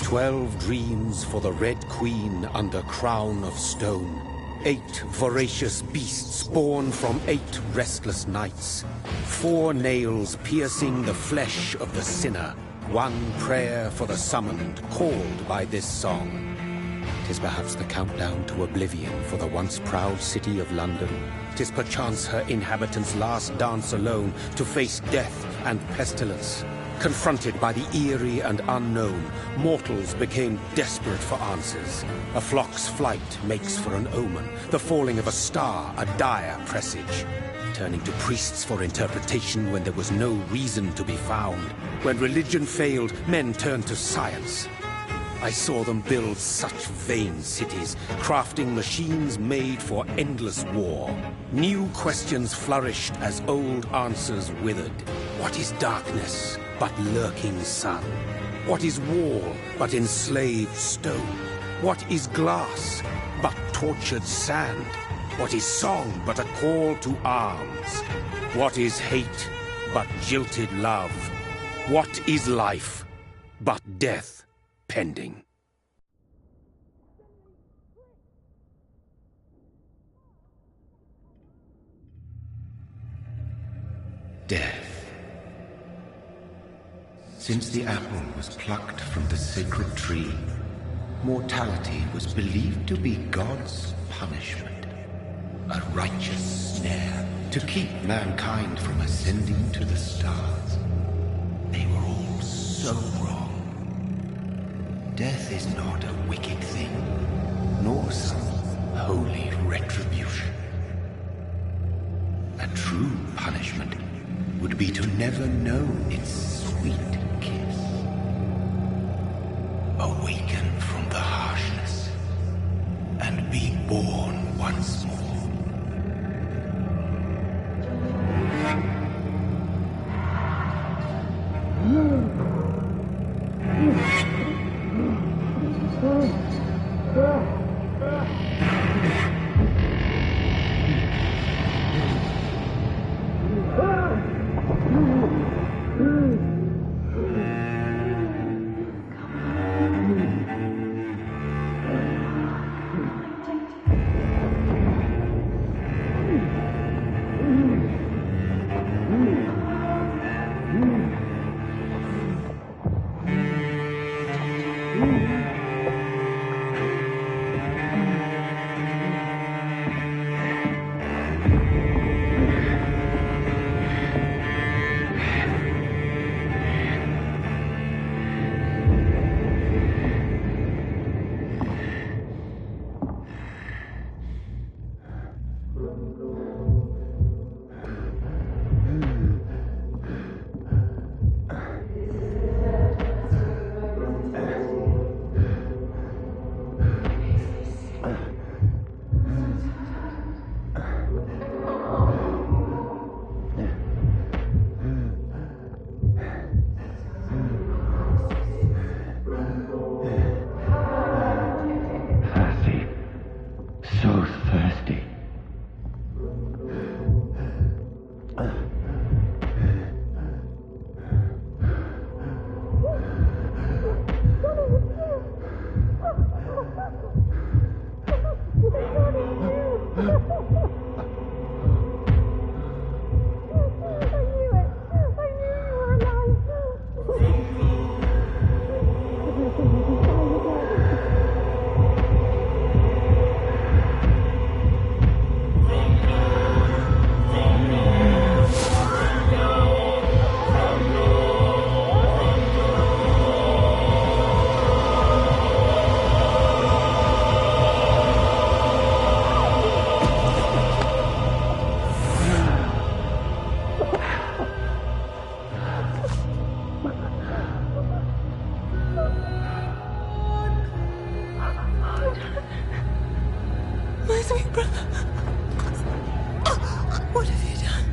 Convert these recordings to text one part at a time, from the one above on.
12 dreams for the Red Queen under crown of stone. 8 voracious beasts born from 8 restless nights. 4 nails piercing the flesh of the sinner. 1 prayer for the summoned, called by this song. 'Tis perhaps the countdown to oblivion for the once proud city of London. 'Tis perchance her inhabitants' last dance alone to face death and pestilence. Confronted by the eerie and unknown, mortals became desperate for answers. A flock's flight makes for an omen, the falling of a star a dire presage. Turning to priests for interpretation when there was no reason to be found. When religion failed, men turned to science. I saw them build such vain cities, crafting machines made for endless war. New questions flourished as old answers withered. What is darkness but lurking sun? What is wall but enslaved stone? What is glass but tortured sand? What is song but a call to arms? What is hate but jilted love? What is life but death pending? Death. Since the apple was plucked from the sacred tree, mortality was believed to be God's punishment. A righteous snare to keep mankind from ascending to the stars. They were all so wrong. Death is not a wicked thing, nor some holy retribution. A true punishment would be to never know its sweet kiss. Awaken from the harshness and be born once more.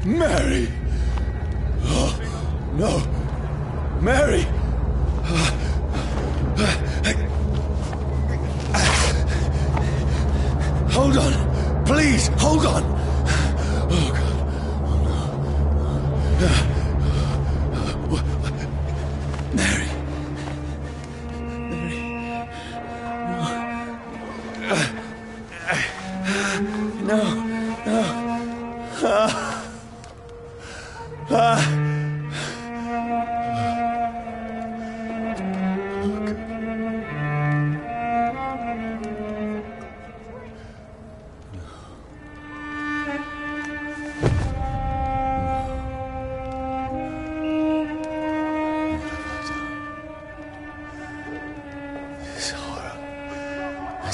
Mary! Oh, no! Mary! Hold on! Please, hold on! Oh, God. Oh, no. Mary. Mary.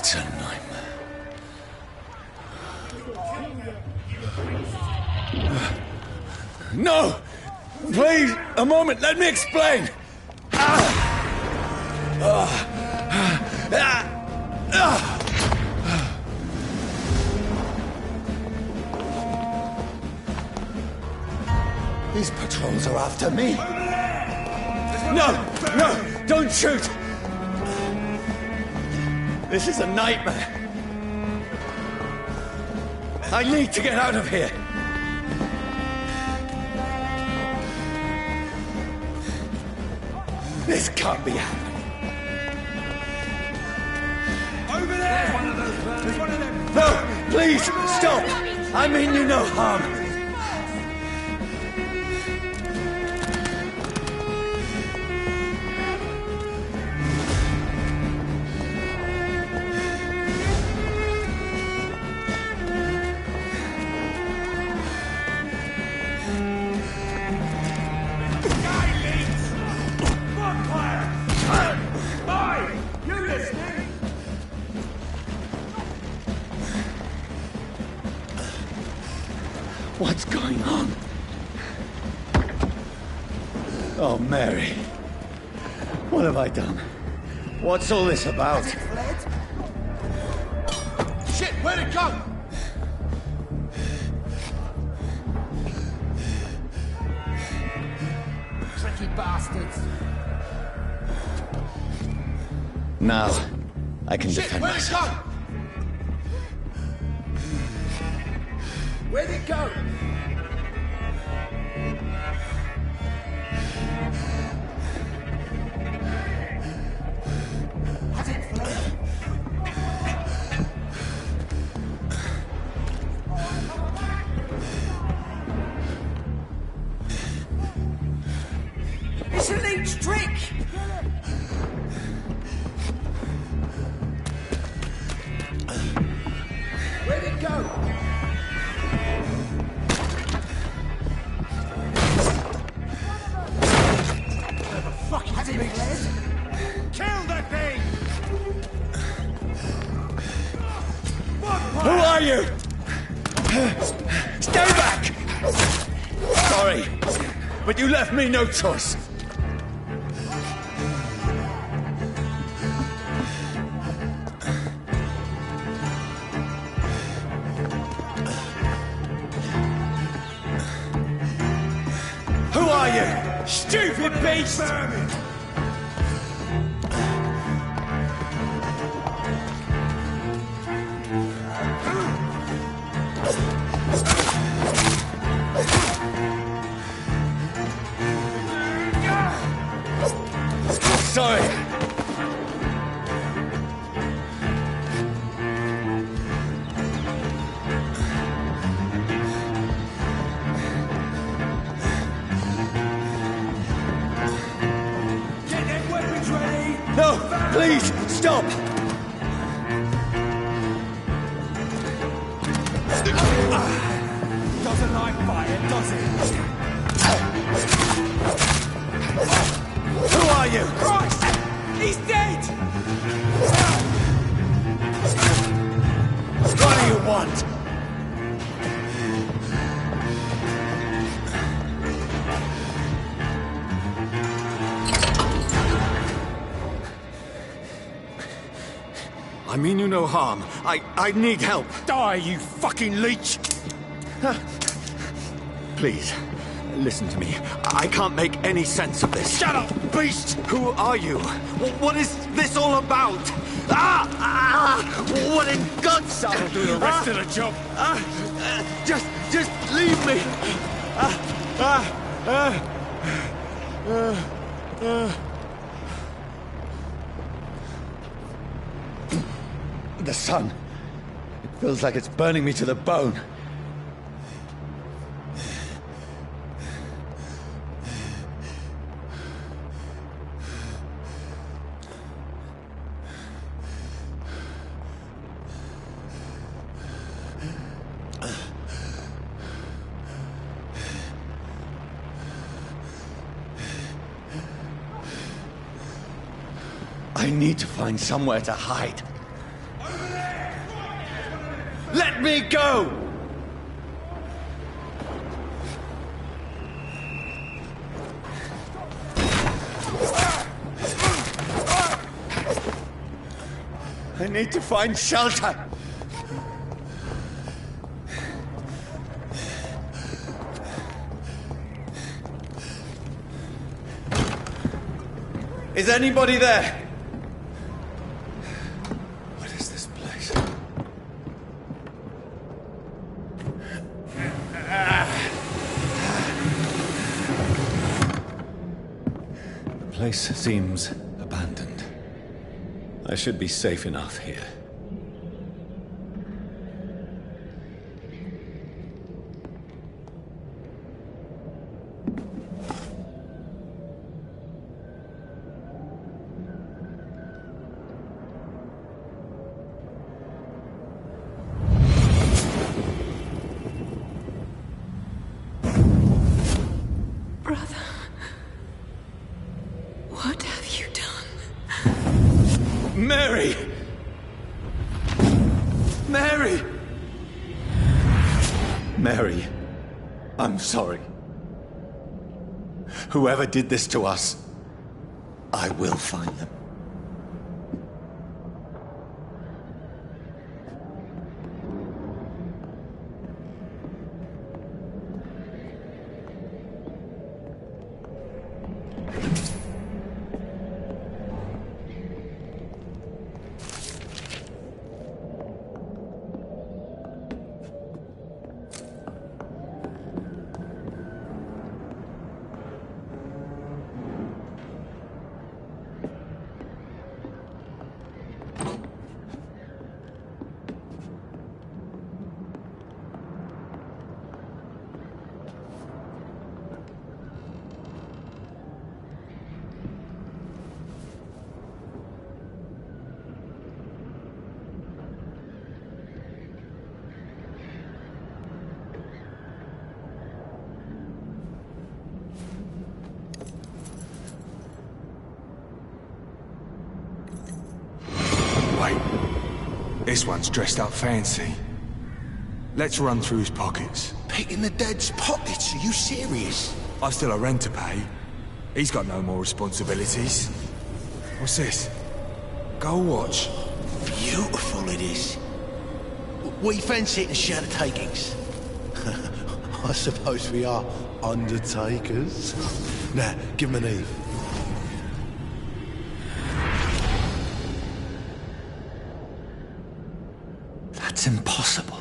It's a nightmare. No! Please, a moment, let me explain! These patrols are after me. No! No! Don't shoot! This is a nightmare. I need to get out of here. This can't be happening. Over there! There's one of them. No! Please, stop! I mean you no harm. What's going on? Oh, Mary. What have I done? What's all this about? Has it fled? Shit, where'd it go? Tricky bastards. Now, I can defend where'd myself. it go? Where'd it go? Has it fled? It's a leech trick! Where'd it go? Has it fled? Kill that thing! Who are you? Stay back! Sorry, but you left me no choice. Who are you? Stupid beast! Sorry. Get them weapons ready! No, please, stop! Doesn't like fire, does it? Who are you? Christ! He's dead! What do you want? I mean you no harm. I need help. Die, you fucking leech! Please, listen to me. I can't make any sense of this. Shut up, beast! Who are you? What is this all about? What in God's name? That'll do the rest of the job. Just leave me. The sun. It feels like it's burning me to the bone. I need to find somewhere to hide. Let me go! I need to find shelter. Is anybody there? What is this place? The place seems abandoned. I should be safe enough here. What have you done? Mary! Mary! Mary, I'm sorry. Whoever did this to us, I will find them. This one's dressed up fancy. Let's run through his pockets. Picking the dead's pockets? Are you serious? I've still a rent to pay. He's got no more responsibilities. What's this? Gold watch. Beautiful it is. We fancy it and share the takings. I suppose we are undertakers. Now, give him an Eve. That's impossible.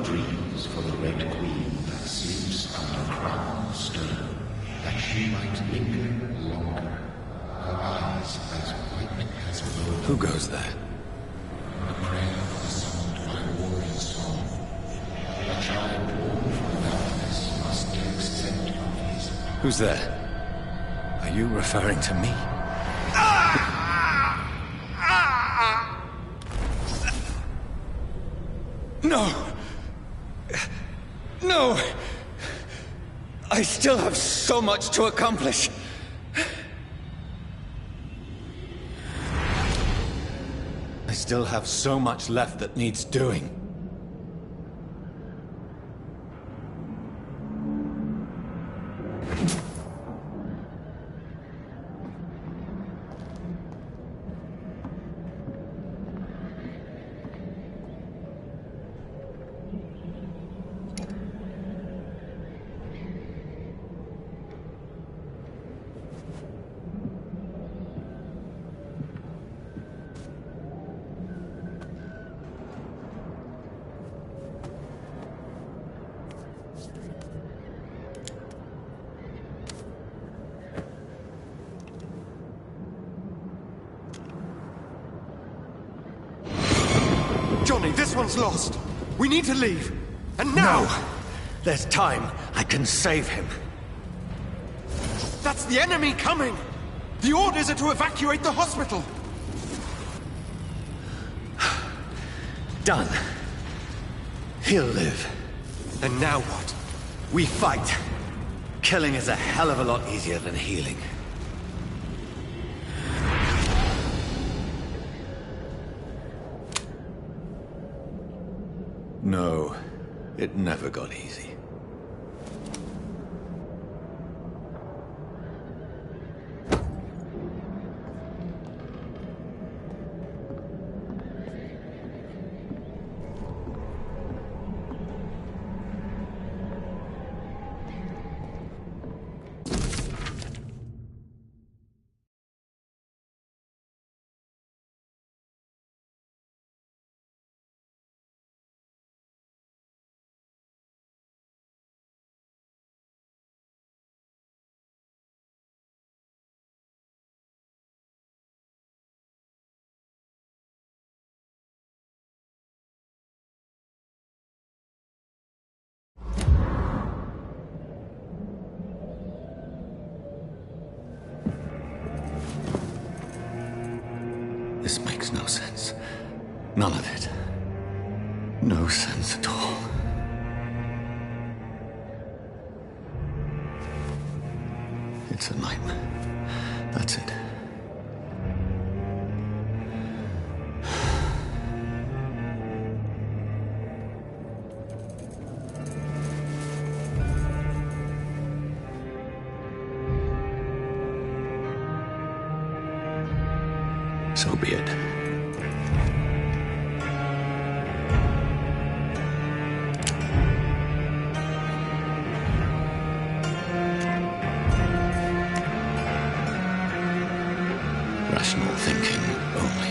Dreams for the Red Queen that sleeps under crown of stone, that she might linger longer, her eyes as white as gold. Who goes there? A prayer for the summoned by warrior song. A child born from darkness must accept of his. Who's there? Are you referring to me? No! No! I still have so much to accomplish. I still have so much left that needs doing. Johnny, this one's lost. We need to leave. And now! No! There's time. I can save him. That's the enemy coming! The orders are to evacuate the hospital! Done. He'll live. And now what? We fight. Killing is a hell of a lot easier than healing. No, it never got easy. This makes no sense. None of it. No sense at all. It's a nightmare. That's it. So be it. Rational thinking only.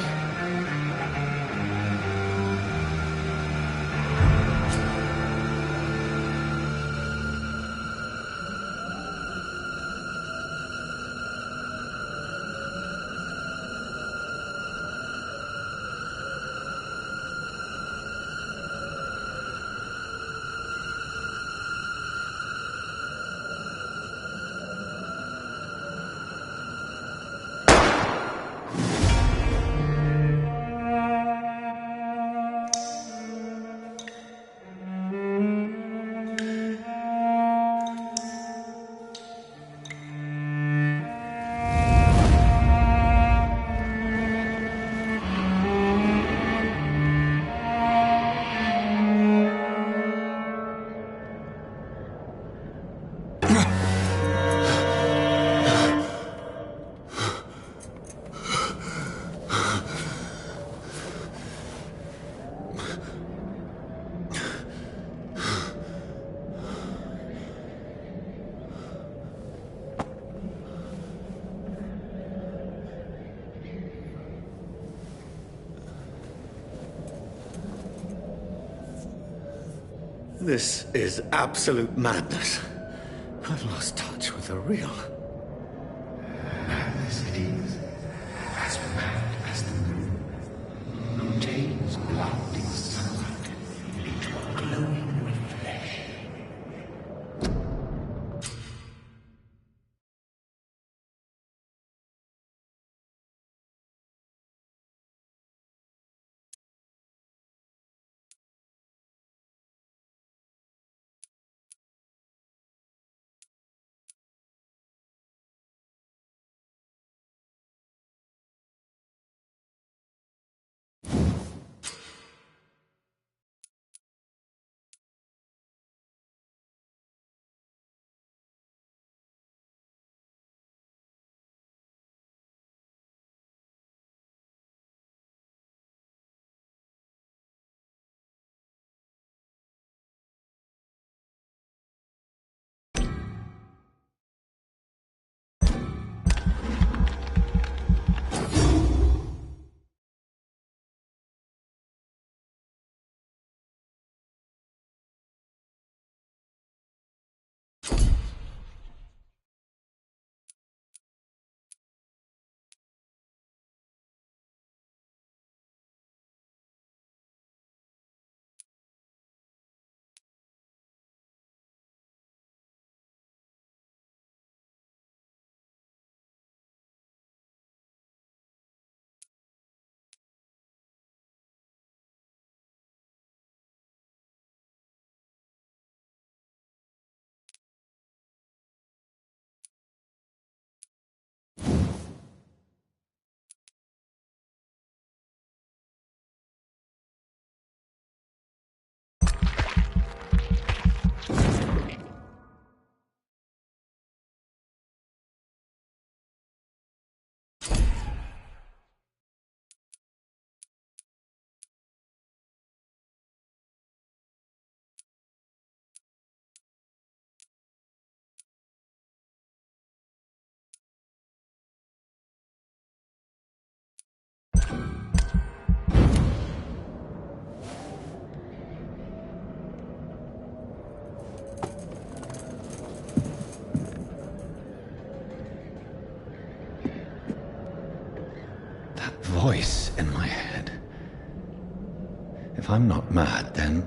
This is absolute madness. I've lost touch with the real. Madness it is, as mad as the moon, who takes blinding sunlight into a glowing reflection. voice in my head. If I'm not mad, then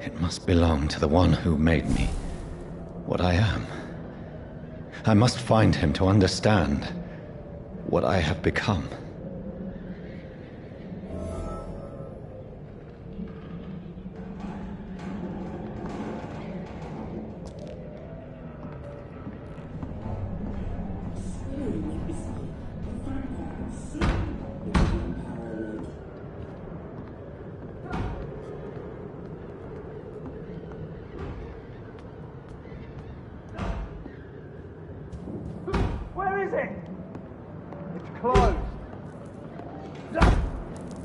it must belong to the one who made me what I am. I must find him to understand what I have become.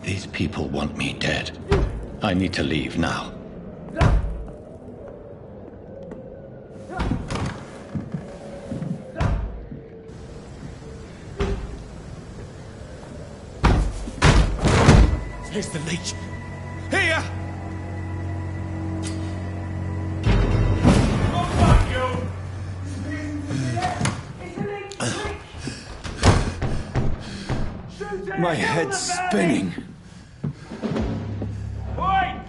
These people want me dead. I need to leave now. Here's the leech. Here! Oh, fuck you! My head's spinning. Oi!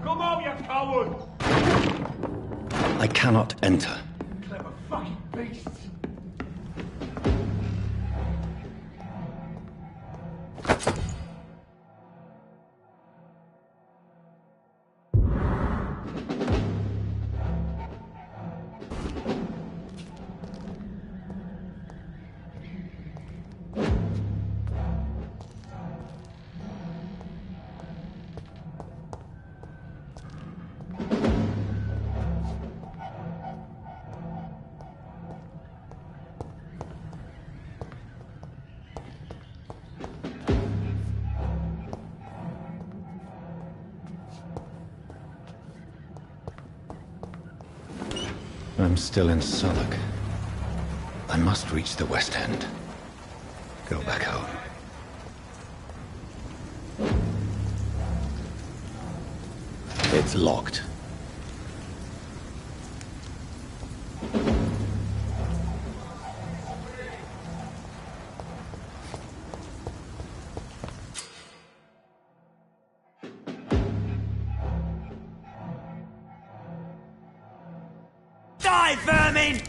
Come out, you coward! I cannot enter. Clever fucking beasts! I'm still in Southwark. I must reach the West End. Go back home. It's locked. Die, vermin!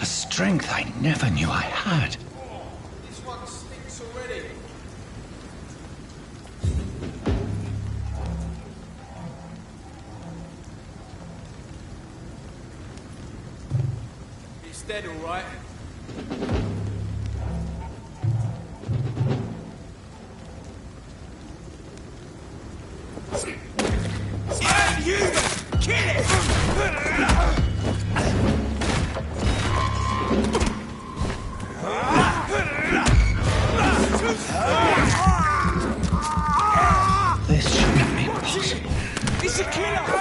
A strength I never knew I had. This one stinks already. He's dead, all right. And you kill it! This shouldn't be possible. It's a killer!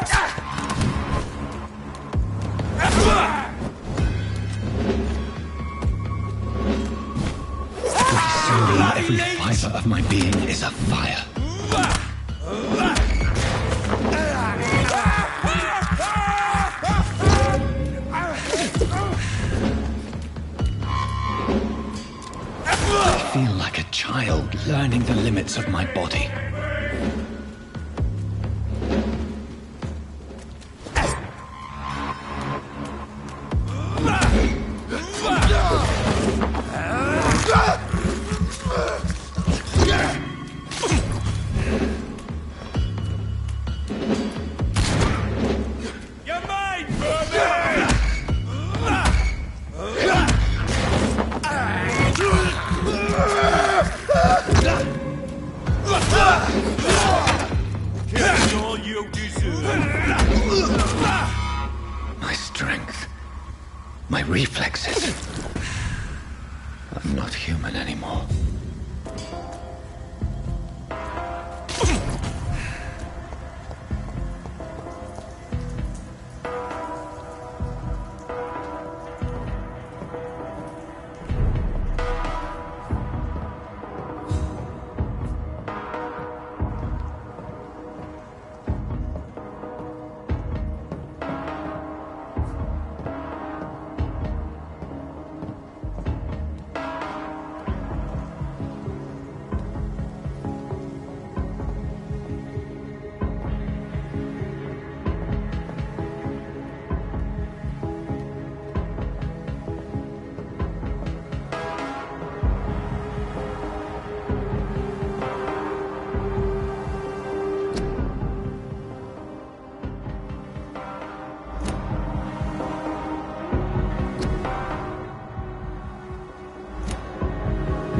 Every fiber of my being is afire. I feel like a child learning the limits of my body. My strength, my reflexes. I'm not human anymore.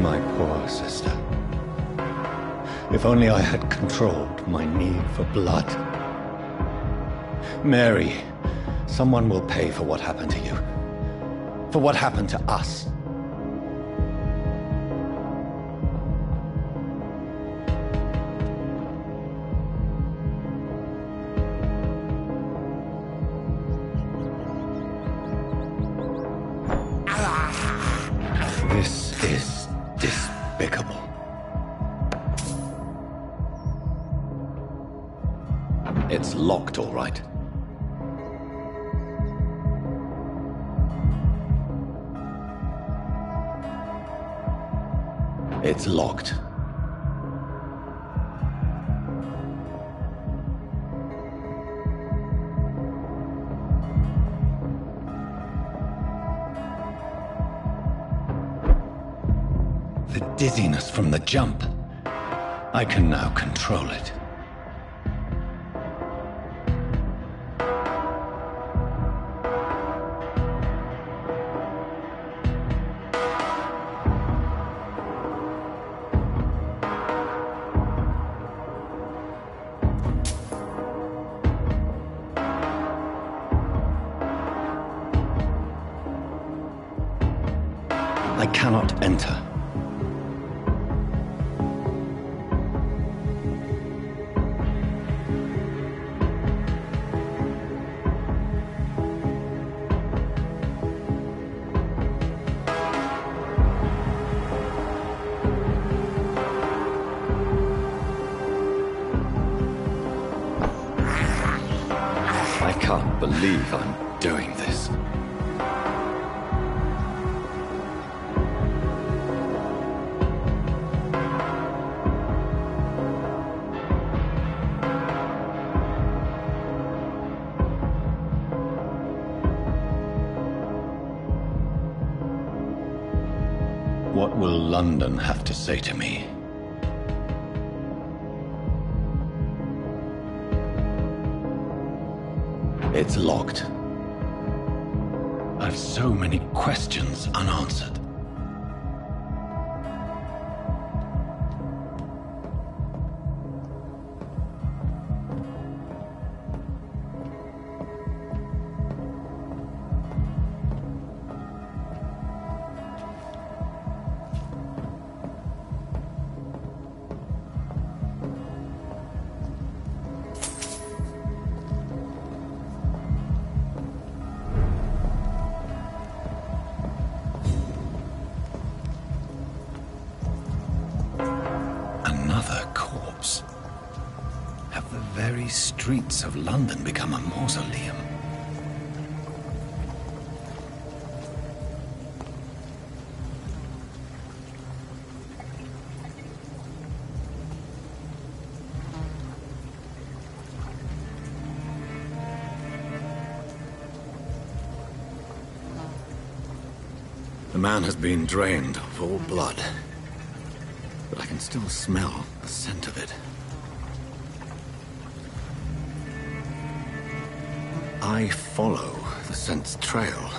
My poor sister. If only I had controlled my need for blood. Mary, someone will pay for what happened to you. For what happened to us. This is despicable. It's locked, all right. It's locked. The dizziness from the jump. I can now control it. I cannot enter. I can't believe I'm doing this. What will London have to say to me? It's locked. I've so many questions unanswered. Another corpse. Have the very streets of London become a mausoleum? The man has been drained of all blood. But I can still smell the scent of it. I follow the scent's trail.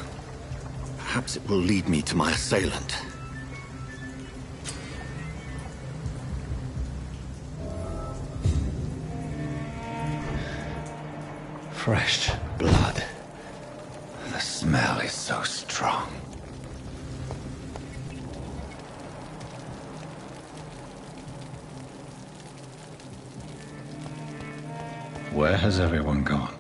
Perhaps it will lead me to my assailant. Fresh blood. The smell is so strong. Where has everyone gone?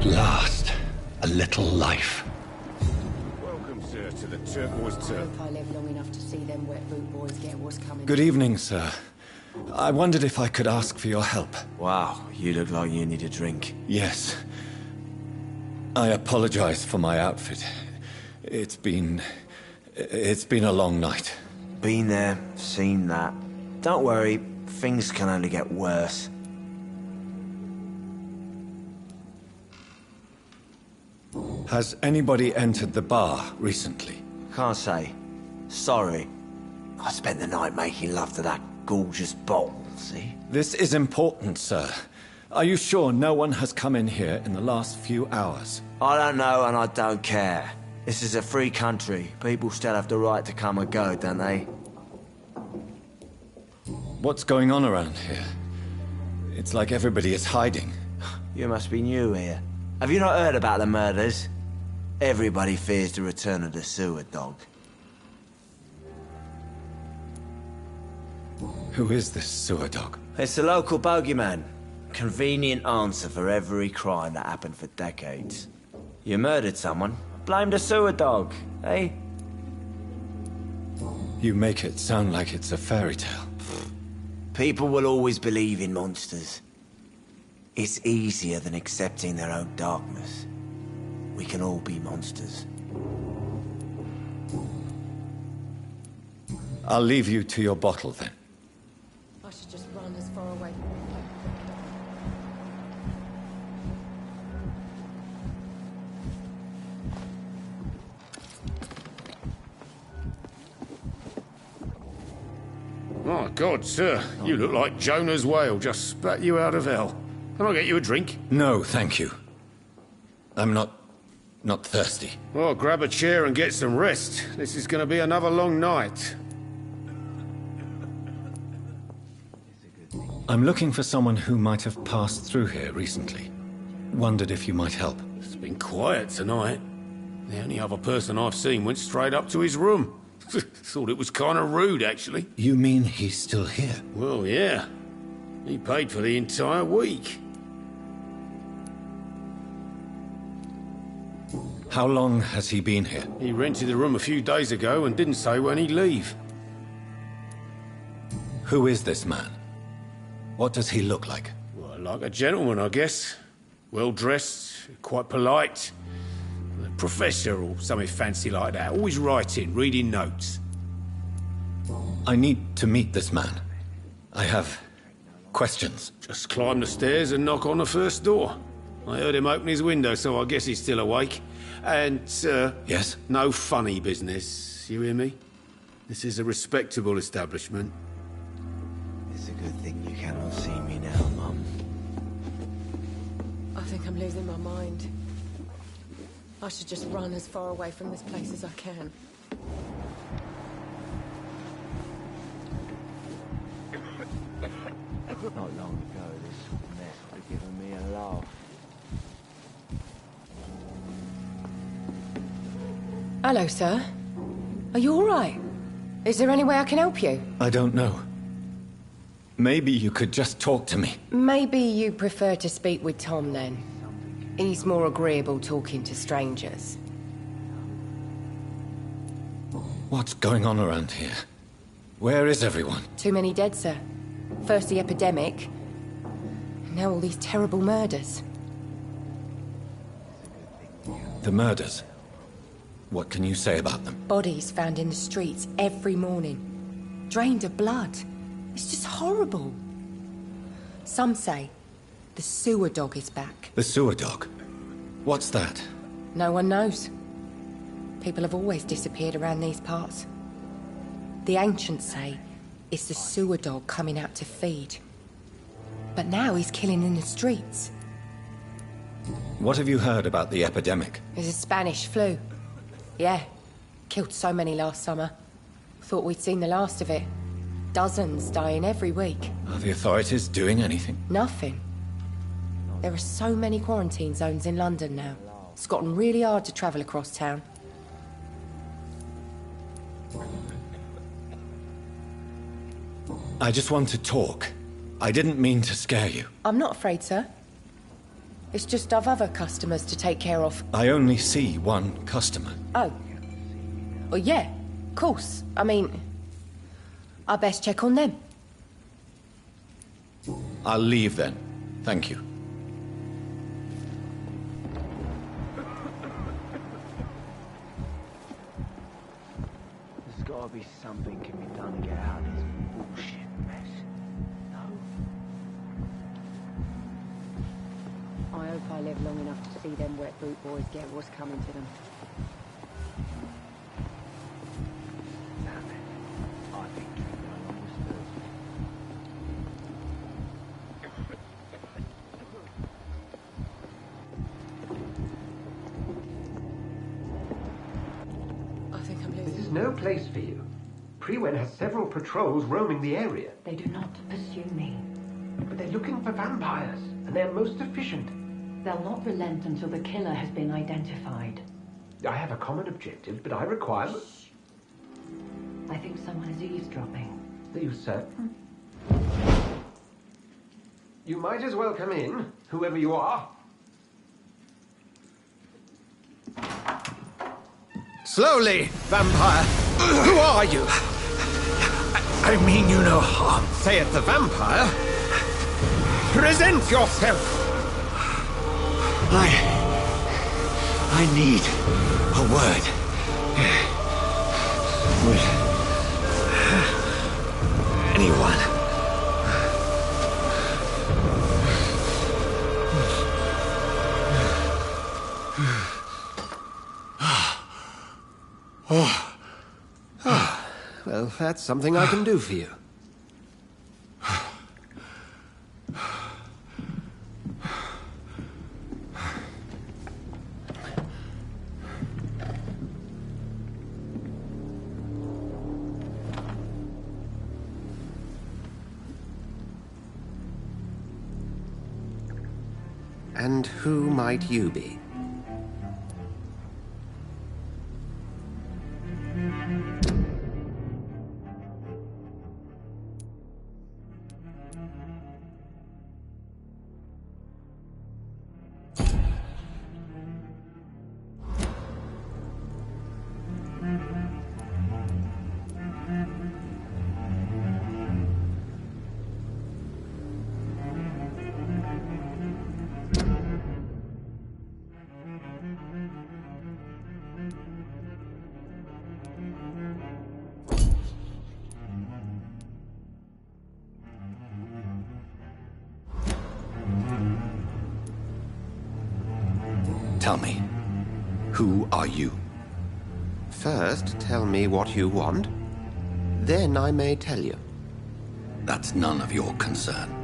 At last, a little life. Welcome, sir, to the Turquoise I Turf. hope I live long enough to see them wet boot boys get what's coming. Good evening, sir. I wondered if I could ask for your help. Wow, you look like you need a drink. Yes. I apologize for my outfit. It's been a long night. Been there, seen that. Don't worry, things can only get worse. Has anybody entered the bar recently? Can't say. Sorry. I spent the night making love to that gorgeous bottle, see? This is important, sir. Are you sure no one has come in here in the last few hours? I don't know and I don't care. This is a free country. People still have the right to come and go, don't they? What's going on around here? It's like everybody is hiding. You must be new here. Have you not heard about the murders? Everybody fears the return of the sewer dog. Who is this sewer dog? It's the local bogeyman. Convenient answer for every crime that happened for decades. You murdered someone, blame the sewer dog, eh? You make it sound like it's a fairy tale. People will always believe in monsters. It's easier than accepting their own darkness. We can all be monsters. I'll leave you to your bottle then. I should just run as far away. My God, sir, you look like Jonah's whale just spat you out of hell. Can I get you a drink? No, thank you. I'm not thirsty. Well, grab a chair and get some rest. This is going to be another long night. I'm looking for someone who might have passed through here recently. Wondered if you might help. It's been quiet tonight. The only other person I've seen went straight up to his room. Thought it was kind of rude, actually. You mean he's still here? Well, yeah. He paid for the entire week. How long has he been here? He rented the room a few days ago and didn't say when he'd leave. Who is this man? What does he look like? Well, like a gentleman, I guess. Well-dressed, quite polite. A professor or something fancy like that. Always writing, reading notes. I need to meet this man. I have questions. Just climb the stairs and knock on the first door. I heard him open his window, so I guess he's still awake. And, Yes? no funny business, you hear me? This is a respectable establishment. It's a good thing you cannot see me now, Mum. I think I'm losing my mind. I should just run as far away from this place as I can. Not long ago, this mess would have given me a laugh. Hello, sir. Are you all right? Is there any way I can help you? I don't know. Maybe you could just talk to me. Maybe you prefer to speak with Tom, then. He's more agreeable talking to strangers. What's going on around here? Where is everyone? Too many dead, sir. First the epidemic, now all these terrible murders. The murders. What can you say about them? Bodies found in the streets every morning. Drained of blood. It's just horrible. Some say the sewer dog is back. The sewer dog? What's that? No one knows. People have always disappeared around these parts. The ancients say it's the sewer dog coming out to feed. But now he's killing in the streets. What have you heard about the epidemic? There's a Spanish flu. Yeah, killed so many last summer. Thought we'd seen the last of it. Dozens dying every week. Are the authorities doing anything? Nothing. There are so many quarantine zones in London now. It's gotten really hard to travel across town. I just want to talk. I didn't mean to scare you. I'm not afraid, sir. It's just I've other customers to take care of. I only see one customer. Oh. Well, yeah, of course. I mean, I best check on them. I'll leave then. Thank you. There's gotta be something can be done to get out of this bullshit mess. No? I hope I live long enough to see them wet boot boys get what's coming to them. Damn it. I think drinking along was Thursday. I think I'm This losing. is no place for you. Prewen has several patrols roaming the area. They do not pursue me. But they're looking for vampires, and they're most efficient. They'll not relent until the killer has been identified. I have a common objective, but I require... I think someone is eavesdropping. Are you certain? You might as well come in, whoever you are. Slowly, vampire. Who are you? I mean you no harm, saith the vampire. Present yourself. I need a word. With anyone. Well, that's something I can do for you. And who might you be? Tell me, who are you? First, tell me what you want. Then I may tell you. That's none of your concern.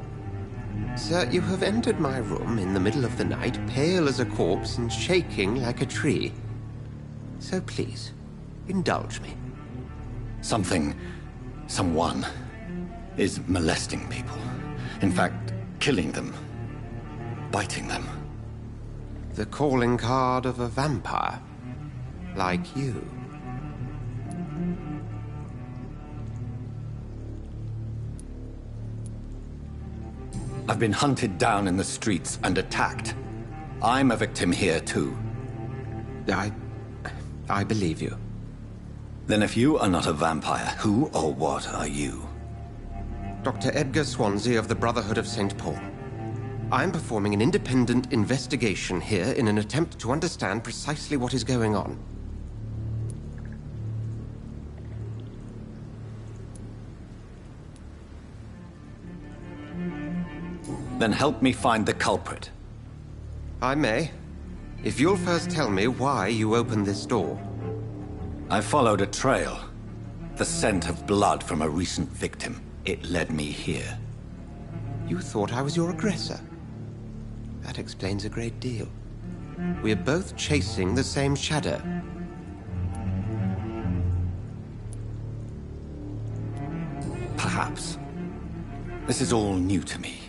Sir, you have entered my room in the middle of the night, pale as a corpse and shaking like a tree. So please, indulge me. Someone is molesting people. In fact, killing them. Biting them. The calling card of a vampire. Like you. I've been hunted down in the streets and attacked. I'm a victim here, too. I believe you. Then if you are not a vampire, who or what are you? Dr. Edgar Swansea of the Brotherhood of St. Paul. I'm performing an independent investigation here in an attempt to understand precisely what is going on. Then help me find the culprit. I may. If you'll first tell me why you opened this door. I followed a trail. The scent of blood from a recent victim. It led me here. You thought I was your aggressor. That explains a great deal. We're both chasing the same shadow. Perhaps. This is all new to me.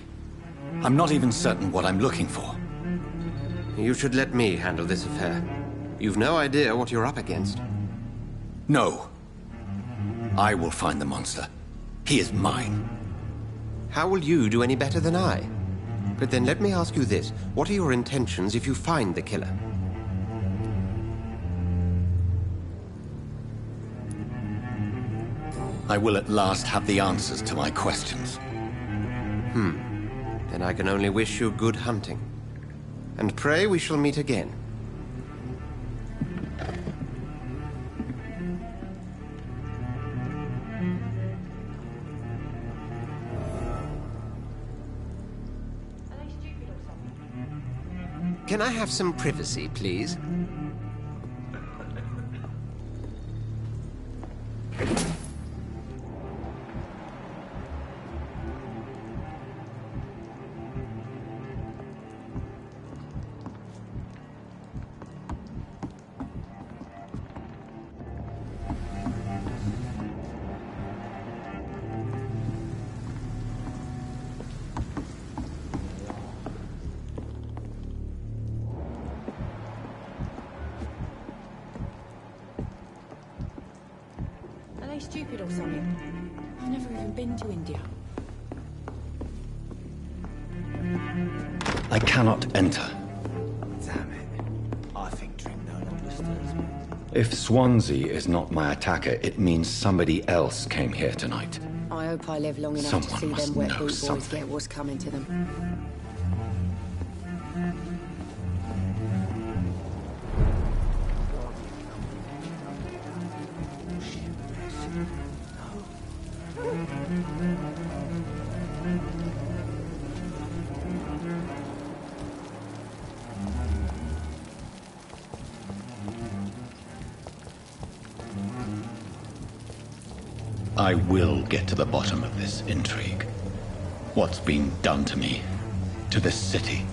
I'm not even certain what I'm looking for. You should let me handle this affair. You've no idea what you're up against. No. I will find the monster. He is mine. How will you do any better than I? But then let me ask you this. What are your intentions if you find the killer? I will at last have the answers to my questions. Then I can only wish you good hunting. And pray we shall meet again. Can I have some privacy, please? Stupid or something. I've never even been to India. I cannot enter. Damn it. I think drink no longer stirs me. If Swansea is not my attacker, it means somebody else came here tonight. I hope I live long enough Someone to see must them wet know boot boys something. get what's coming to them. I will get to the bottom of this intrigue. What's been done to me, to this city.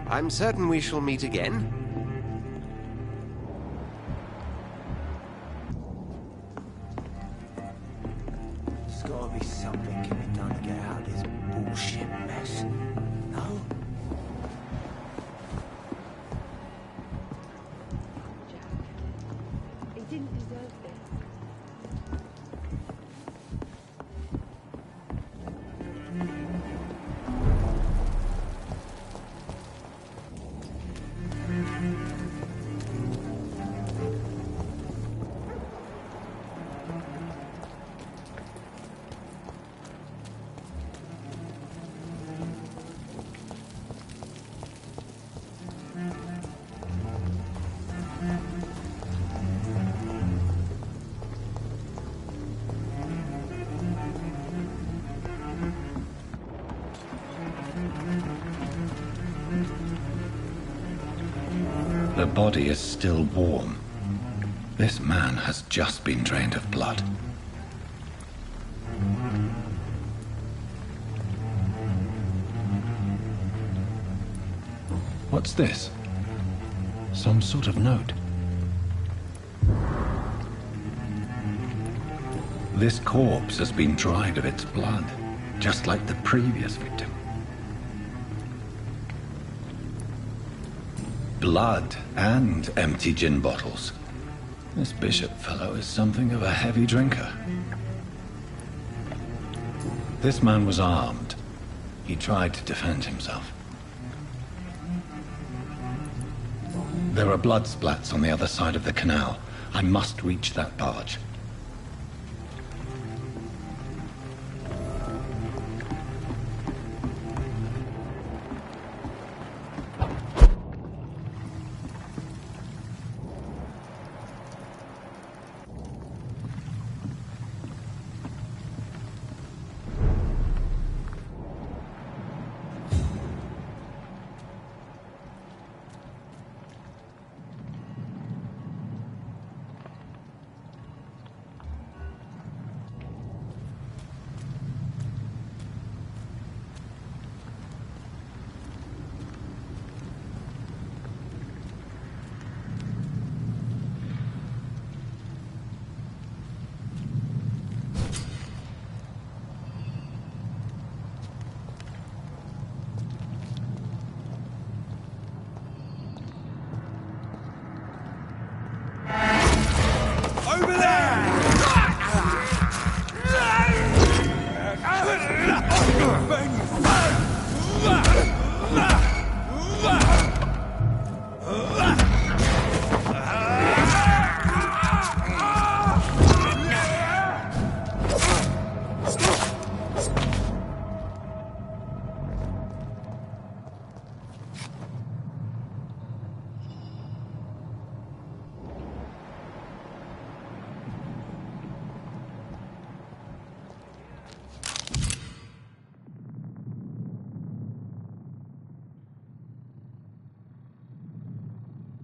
I'm certain we shall meet again. There's gotta be something can be done to get out of this bullshit mess. No? He didn't deserve this. The body is still warm. This man has just been drained of blood. What's this? Some sort of note. This corpse has been dried of its blood, just like the previous victim. Blood and empty gin bottles. This bishop fellow is something of a heavy drinker. This man was armed. He tried to defend himself. There are blood splats on the other side of the canal. I must reach that barge.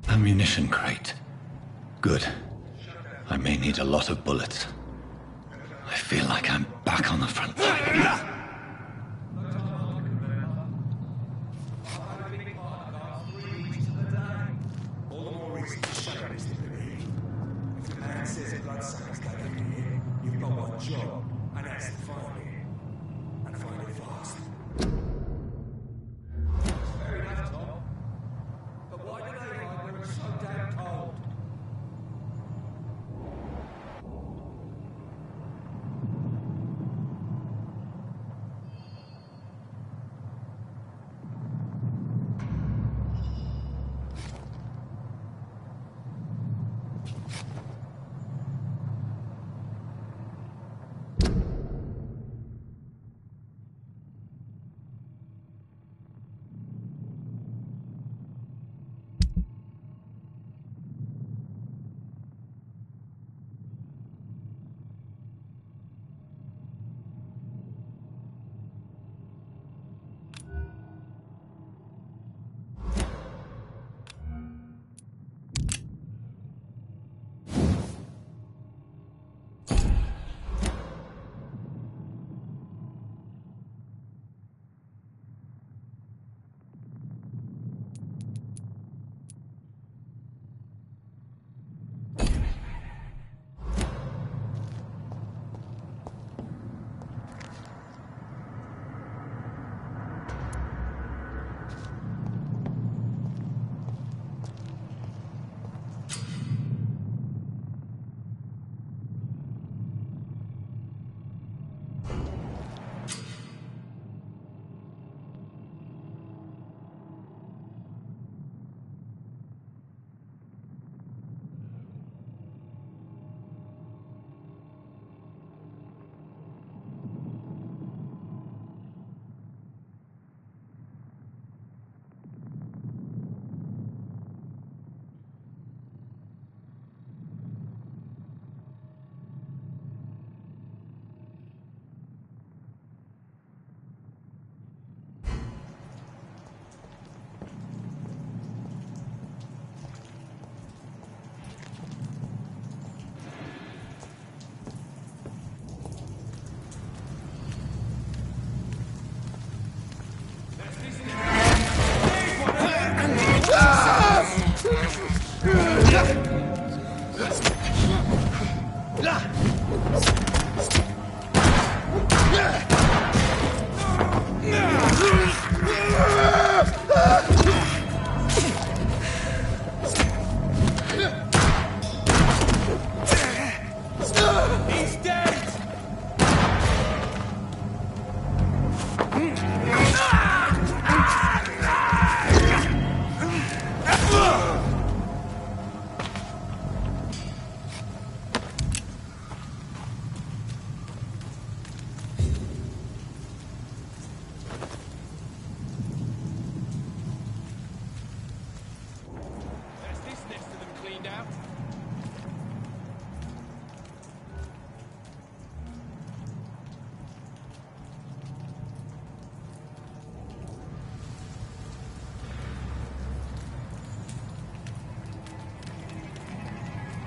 Ammunition crate. Good. I may need a lot of bullets. I feel like I'm back on the front line. All the more reason to shut up, Mr. Lee. If the man says a bloodsucker's coming in here, you've got one job, and that's to find it. And find it fast. Fair enough, Tom. But why do they hide when it's so damn cold?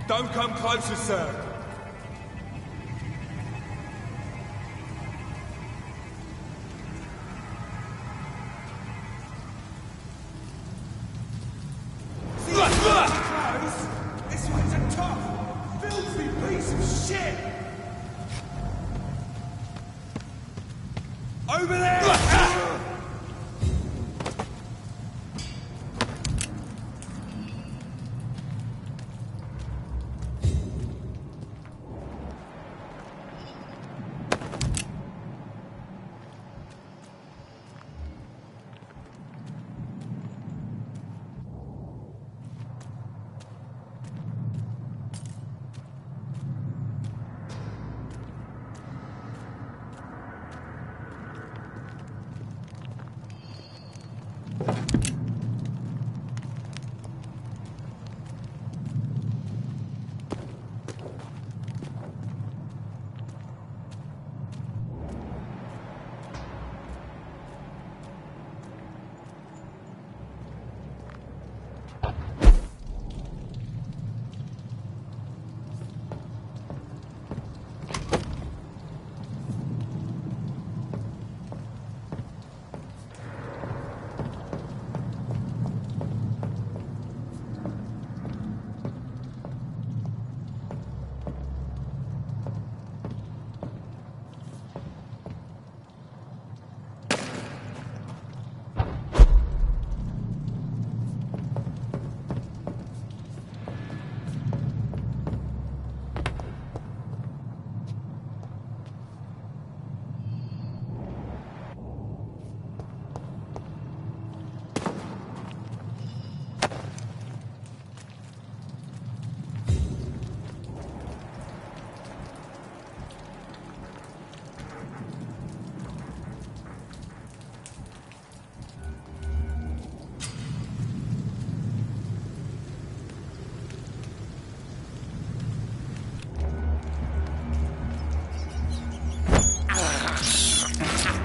Don't come closer, sir. This one's a tough, filthy piece of shit! Over there!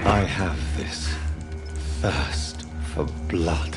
I have this thirst for blood.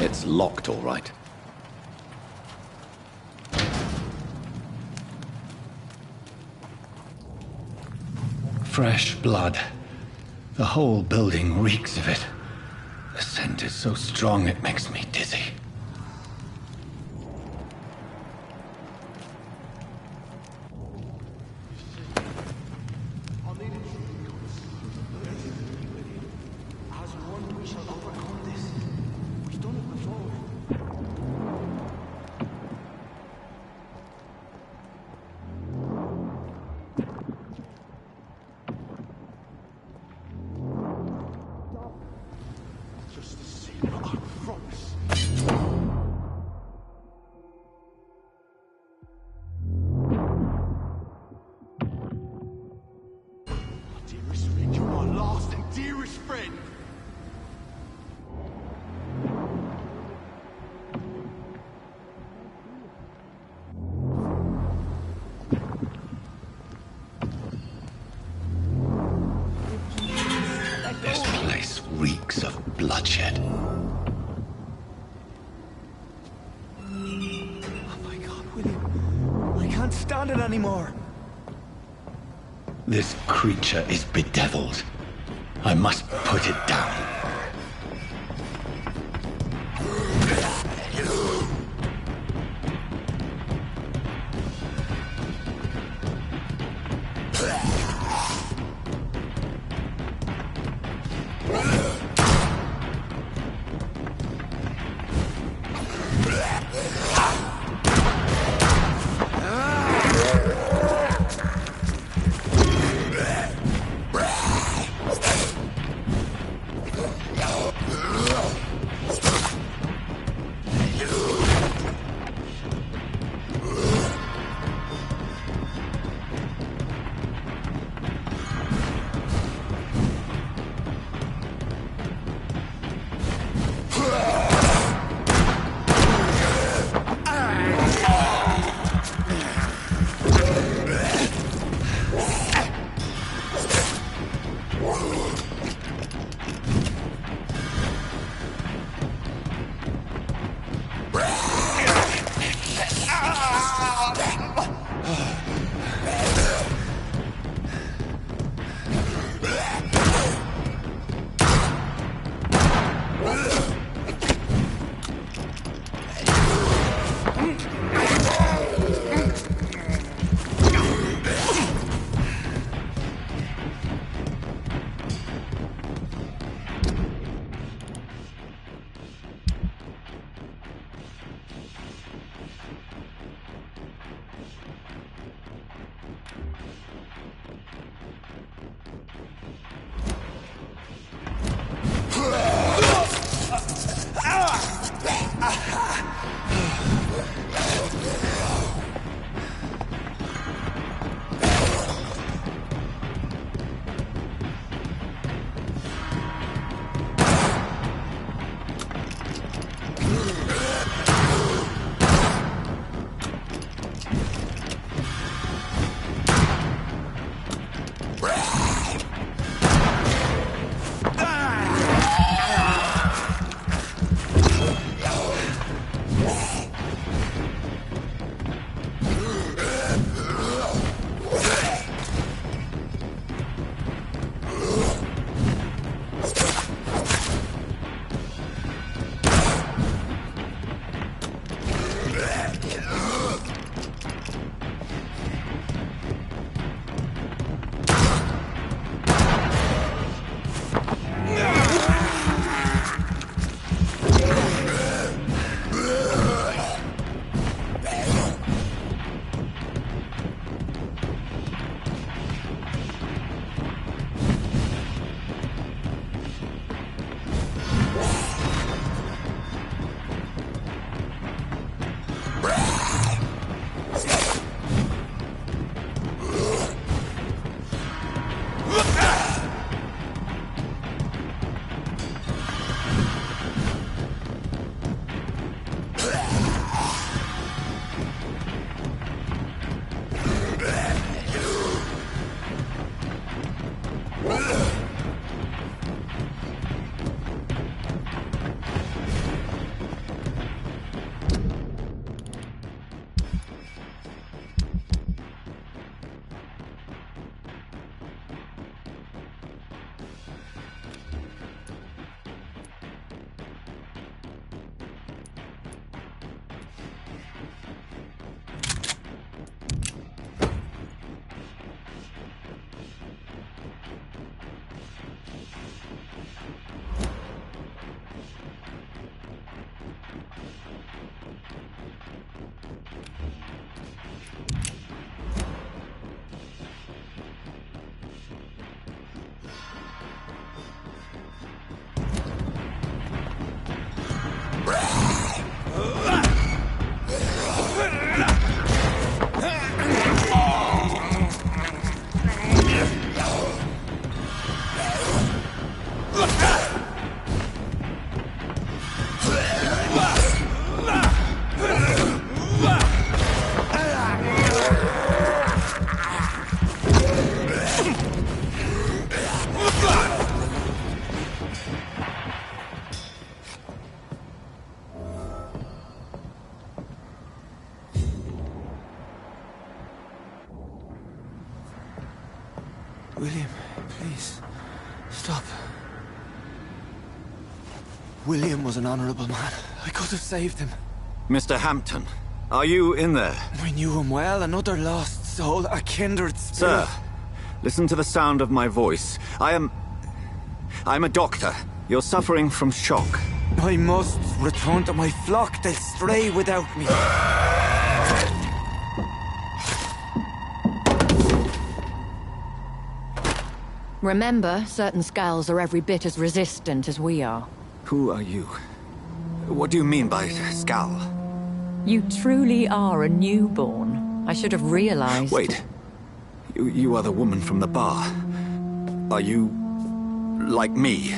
It's locked, all right. Fresh blood. The whole building reeks of it. The scent is so strong it makes me dizzy. Reeks of bloodshed. Oh my God, William. I can't stand it anymore. This creature is bedeviled. I must put it down. William, please, stop. William was an honorable man. I could have saved him. Mr. Hampton, are you in there? I knew him well, another lost soul, a kindred spirit. Sir, listen to the sound of my voice. I'm a doctor. You're suffering from shock. I must return to my flock. They'll stray without me. Remember, certain skulls are every bit as resistant as we are. Who are you? What do you mean by skull? You truly are a newborn. I should have realized. Wait. You are the woman from the bar. Are you like me?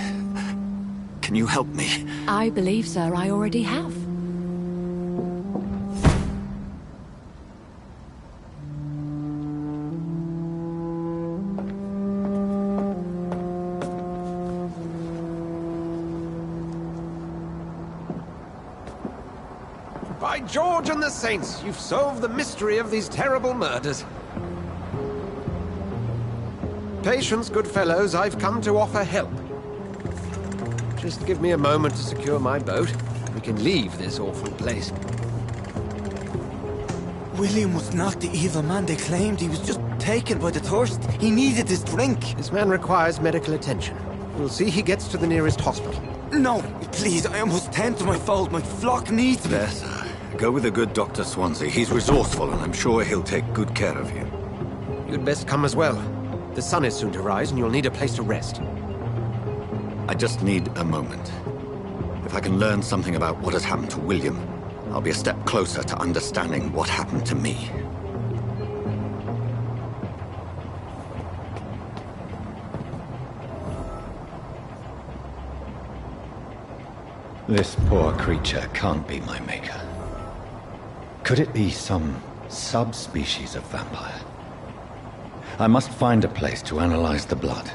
Can you help me? I believe, sir, I already have. By George and the Saints, you've solved the mystery of these terrible murders. Patience, good fellows, I've come to offer help. Just give me a moment to secure my boat. We can leave this awful place. William was not the evil man they claimed. He was just taken by the thirst. He needed his drink. This man requires medical attention. We'll see he gets to the nearest hospital. No, please, I must tend to my fold. My flock needs me. There, sir. Go with the good Dr. Swansea. He's resourceful, and I'm sure he'll take good care of you. You'd best come as well. The sun is soon to rise, and you'll need a place to rest. I just need a moment. If I can learn something about what has happened to William, I'll be a step closer to understanding what happened to me. This poor creature can't be my maker. Could it be some subspecies of vampire? I must find a place to analyze the blood.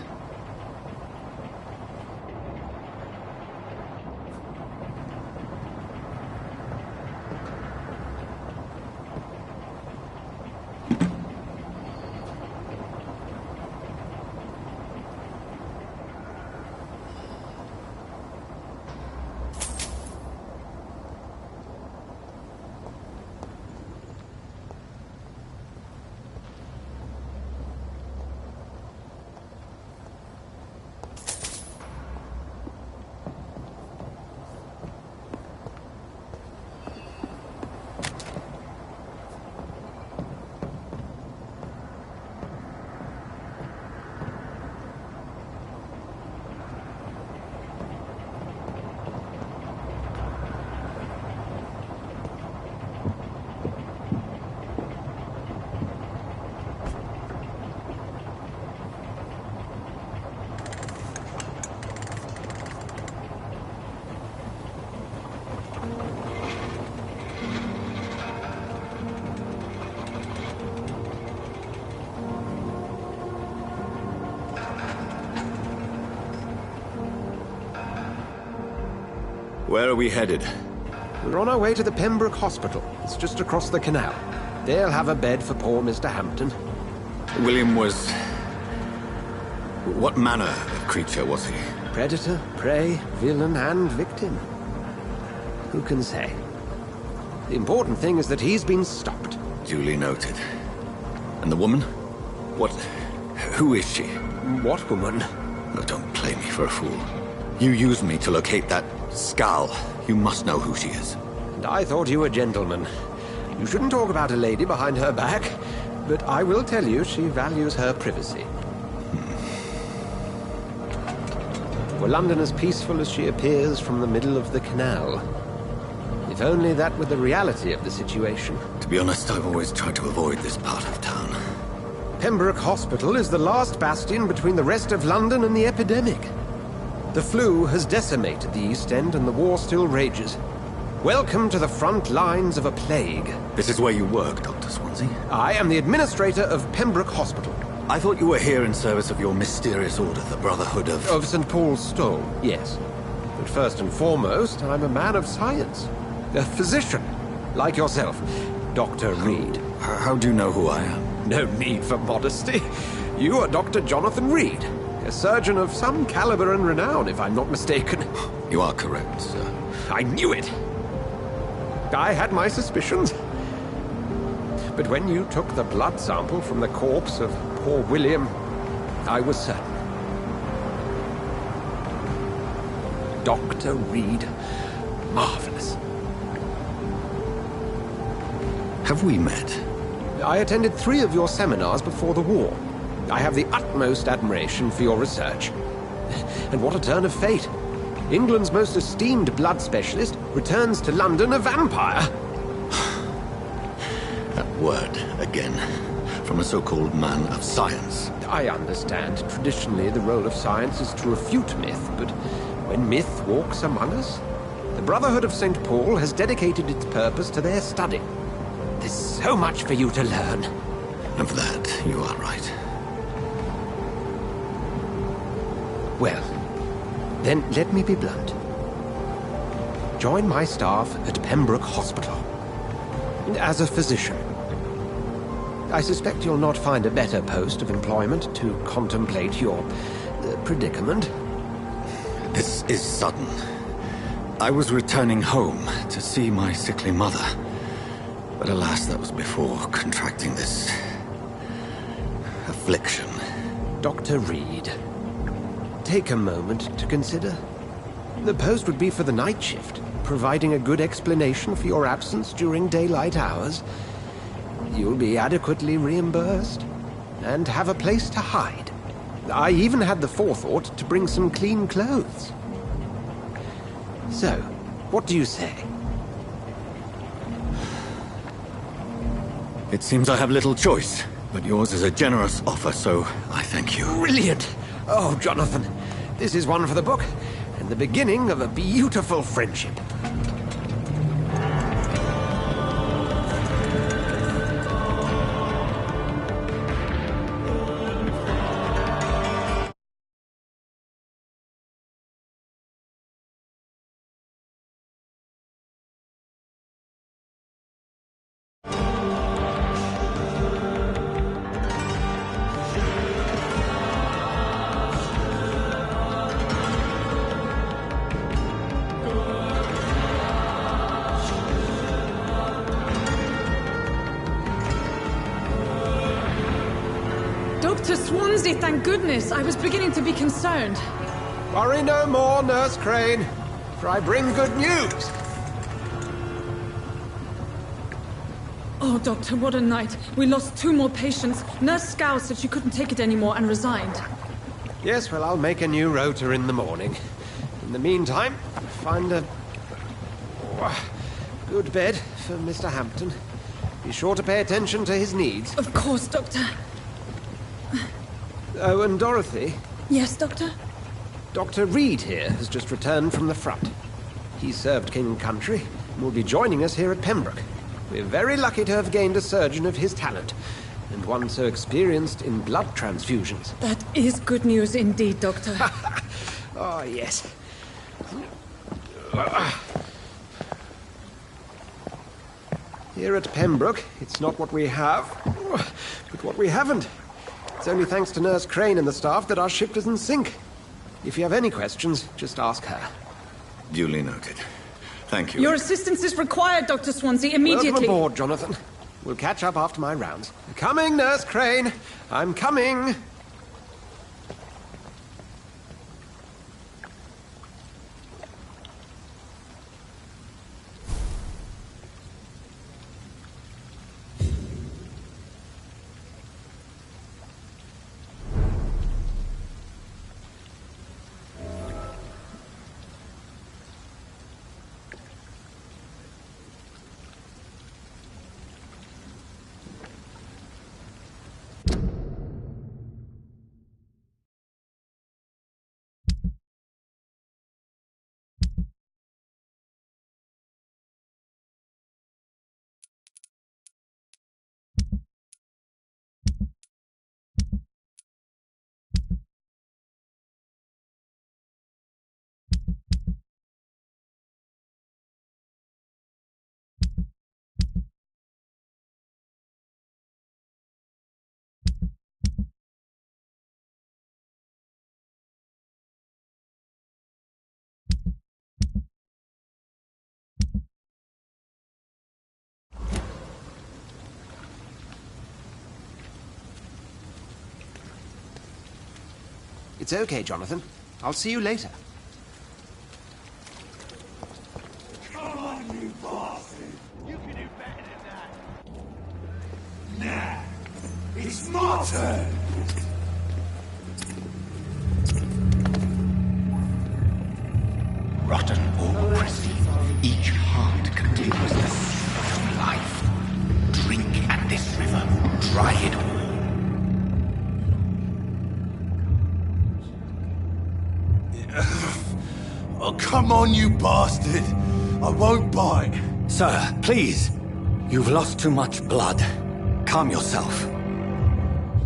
Where are we headed? We're on our way to the Pembroke Hospital. It's just across the canal. They'll have a bed for poor Mr. Hampton. William was... what manner of creature was he? Predator, prey, villain, and victim. Who can say? The important thing is that he's been stopped. Duly noted. And the woman? What... who is she? What woman? Oh, don't play me for a fool. You used me to locate that skull. You must know who she is. And I thought you a gentleman. You shouldn't talk about a lady behind her back, but I will tell you she values her privacy. Were London as peaceful as she appears from the middle of the canal? If only that were the reality of the situation. To be honest, I've always tried to avoid this part of town. Pembroke Hospital is the last bastion between the rest of London and the epidemic. The flu has decimated the East End and the war still rages. Welcome to the front lines of a plague. This is where you work, Dr. Swansea? I am the administrator of Pembroke Hospital. I thought you were here in service of your mysterious order, the Brotherhood of... Of St. Paul's Stole, yes. But first and foremost, I'm a man of science. A physician, like yourself, Dr. Reed. How do you know who I am? No need for modesty. You are Dr. Jonathan Reed, a surgeon of some caliber and renown, if I'm not mistaken. You are correct, sir. I knew it. I had my suspicions. But when you took the blood sample from the corpse of poor William, I was certain. Dr. Reed. Marvelous. Have we met? I attended 3 of your seminars before the war. I have the utmost admiration for your research. And what a turn of fate. England's most esteemed blood specialist returns to London a vampire. That word, again. From a so-called man of science. I understand. Traditionally, the role of science is to refute myth, but when myth walks among us, the Brotherhood of St. Paul has dedicated its purpose to their study. There's so much for you to learn. Of that, you are right. Well, then let me be blunt. Join my staff at Pembroke Hospital. As a physician. I suspect you'll not find a better post of employment to contemplate your predicament. This is sudden. I was returning home to see my sickly mother. But alas, that was before contracting this... affliction. Dr. Reed, take a moment to consider. The post would be for the night shift, providing a good explanation for your absence during daylight hours. You'll be adequately reimbursed, and have a place to hide. I even had the forethought to bring some clean clothes. So, what do you say? It seems I have little choice, but yours is a generous offer, so I thank you. Brilliant! Oh, Jonathan, this is one for the book, and the beginning of a beautiful friendship. Dr. Swansea, thank goodness. I was beginning to be concerned. Worry no more, Nurse Crane, for I bring good news. Oh, Doctor, what a night. We lost 2 more patients. Nurse Scow said she couldn't take it anymore and resigned. Yes, well, I'll make a new rota in the morning. In the meantime, find a good bed for Mr. Hampton. Be sure to pay attention to his needs. Of course, Doctor. Oh, and Dorothy? Yes, Doctor? Dr. Reed here has just returned from the front. He served King and Country and will be joining us here at Pembroke. We're very lucky to have gained a surgeon of his talent, and one so experienced in blood transfusions. That is good news indeed, Doctor. Oh, yes. Here at Pembroke, it's not what we have, but what we haven't. It's only thanks to Nurse Crane and the staff that our ship doesn't sink. If you have any questions, just ask her. Duly noted. Thank you. Your assistance is required, Dr. Swansea, immediately. Welcome aboard, Jonathan. We'll catch up after my rounds. Coming, Nurse Crane. I'm coming. It's okay, Jonathan. I'll see you later. Come on, you bastard! You can do better than that! Nah! It's my turn! Rotten or pristine, each heart contains the secret of life. Drink at this river, try it all. Oh, come on, you bastard! I won't bite. Sir, please. You've lost too much blood. Calm yourself.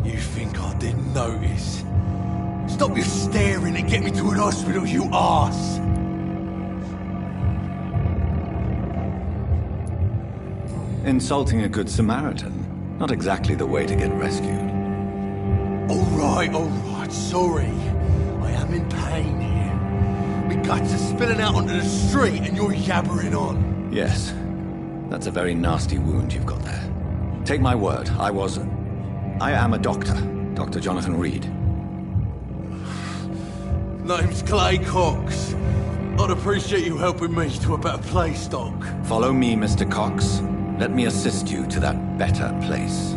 You think I didn't notice? Stop your staring and get me to an hospital, you arse! Insulting a good Samaritan. Not exactly the way to get rescued. Alright, sorry. I am in pain here. My guts are spilling out onto the street and you're yabbering on. Yes. That's a very nasty wound you've got there. Take my word, I am a doctor. Dr. Jonathan Reed. Name's Clay Cox. I'd appreciate you helping me to a better place, Doc. Follow me, Mr. Cox. Let me assist you to that better place.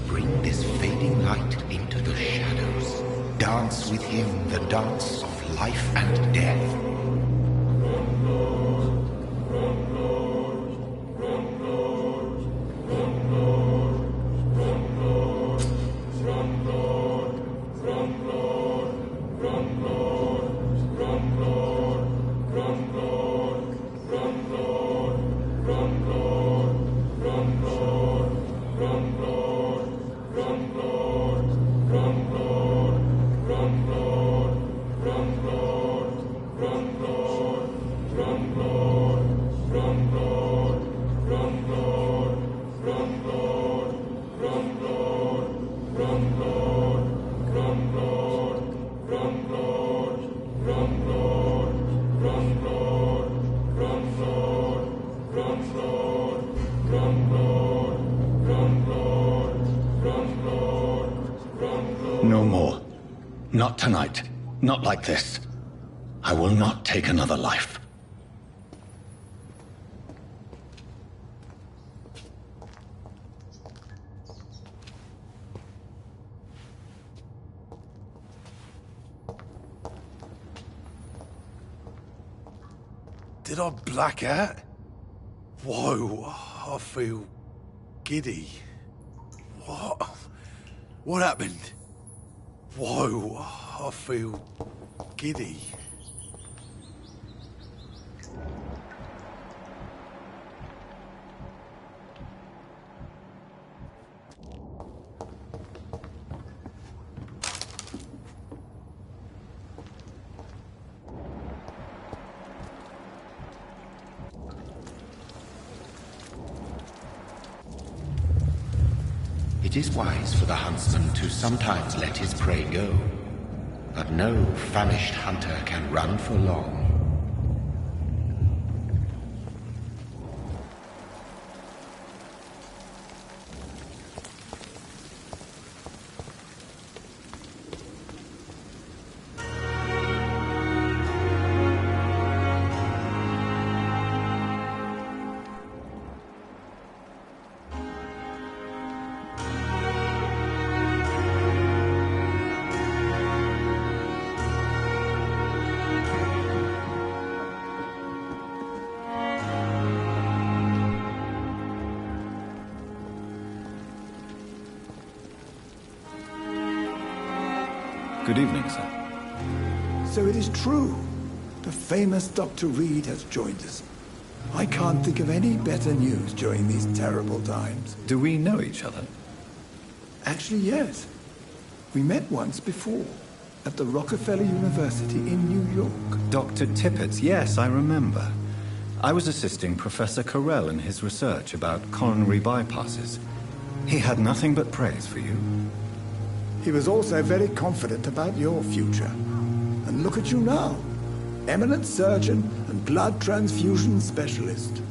Bring this fading light into the shadows. Dance with him the dance of life and death. No more. Not tonight. Not like this. I will not take another life. Did I black out? Whoa, I feel giddy. What? What happened? Whoa, I feel giddy. It is wise for the huntsman to sometimes let his prey go, but no famished hunter can run for long. Good evening, sir. So it is true. The famous Dr. Reed has joined us. I can't think of any better news during these terrible times. Do we know each other? Actually, yes. We met once before, at the Rockefeller University in New York. Dr. Tippett, yes, I remember. I was assisting Professor Carell in his research about coronary bypasses. He had nothing but praise for you. He was also very confident about your future. And look at you now. Eminent surgeon and blood transfusion specialist.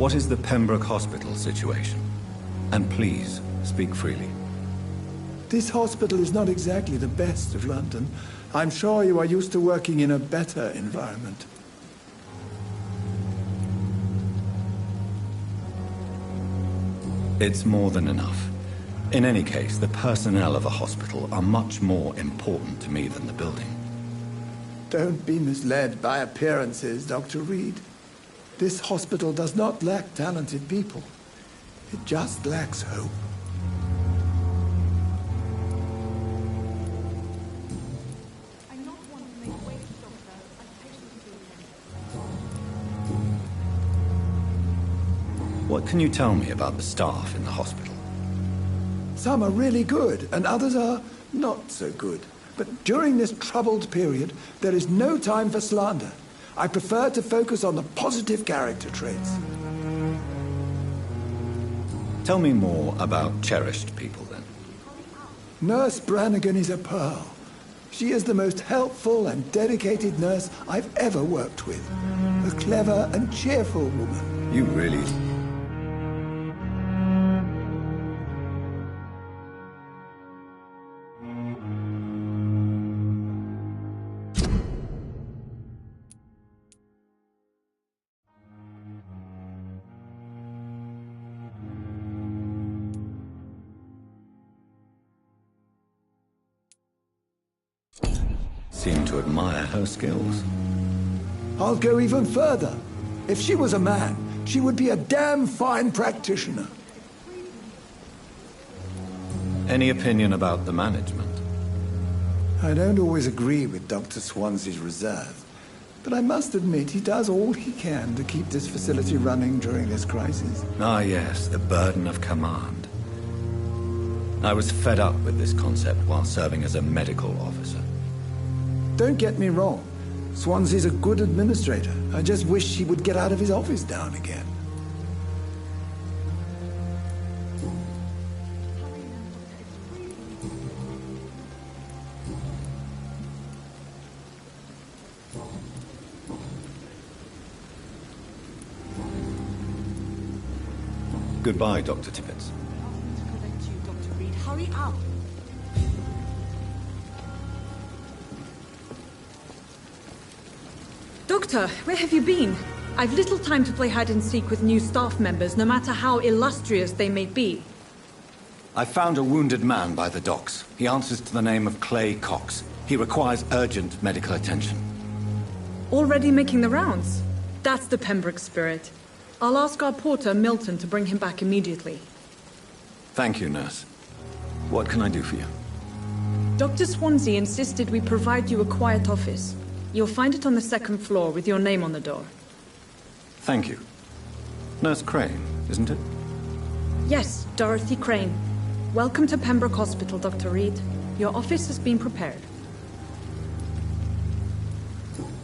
What is the Pembroke Hospital situation? And please, speak freely. This hospital is not exactly the best of London. I'm sure you are used to working in a better environment. It's more than enough. In any case, the personnel of a hospital are much more important to me than the building. Don't be misled by appearances, Dr. Reed. This hospital does not lack talented people. It just lacks hope. What can you tell me about the staff in the hospital? Some are really good, and others are not so good. But during this troubled period, there is no time for slander. I prefer to focus on the positive character traits. Tell me more about cherished people, then. Nurse Brannigan is a pearl. She is the most helpful and dedicated nurse I've ever worked with. A clever and cheerful woman. You really... seem to admire her skills. I'll go even further. If she was a man, she would be a damn fine practitioner. Any opinion about the management? I don't always agree with Dr. Swansea's reserve, but I must admit he does all he can to keep this facility running during this crisis. Ah, yes, the burden of command. I was fed up with this concept while serving as a medical officer. Don't get me wrong. Swansea's a good administrator. I just wish he would get out of his office now and again. Goodbye, Dr. Tippett. Dr. Reed, hurry up. Doctor, where have you been? I've little time to play hide-and-seek with new staff members, no matter how illustrious they may be. I found a wounded man by the docks. He answers to the name of Clay Cox. He requires urgent medical attention. Already making the rounds? That's the Pembroke spirit. I'll ask our porter, Milton, to bring him back immediately. Thank you, nurse. What can I do for you? Dr. Swansea insisted we provide you a quiet office. You'll find it on the second floor with your name on the door. Thank you. Nurse Crane, isn't it? Yes, Dorothy Crane. Welcome to Pembroke Hospital, Dr. Reed. Your office has been prepared.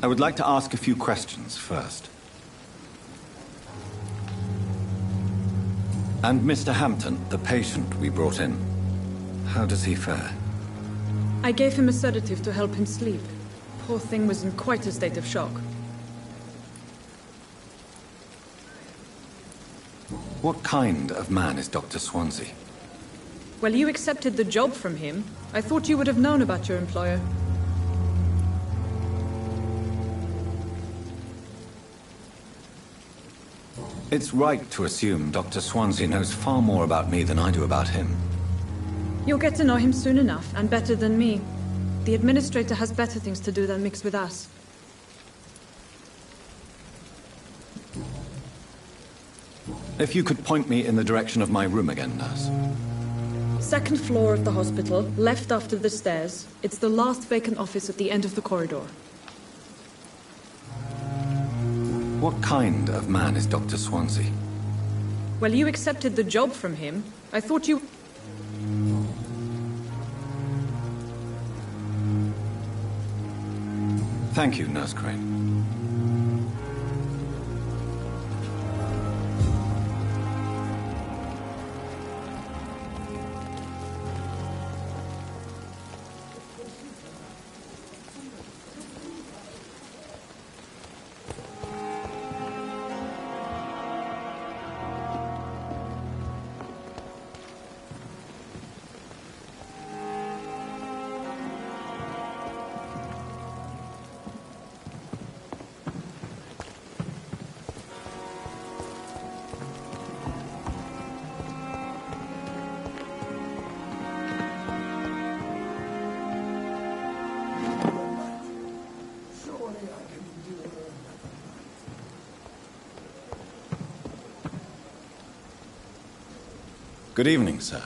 I would like to ask a few questions first. And Mr. Hampton, the patient we brought in, how does he fare? I gave him a sedative to help him sleep. Poor thing was in quite a state of shock. What kind of man is Dr. Swansea? Well, you accepted the job from him. I thought you would have known about your employer. It's right to assume Dr. Swansea knows far more about me than I do about him. You'll get to know him soon enough, and better than me. The administrator has better things to do than mix with us. If you could point me in the direction of my room again, nurse. Second floor of the hospital, left after the stairs. It's the last vacant office at the end of the corridor. What kind of man is Dr. Swansea? Well, you accepted the job from him. I thought you... Thank you, Nurse Crane. Good evening, sir.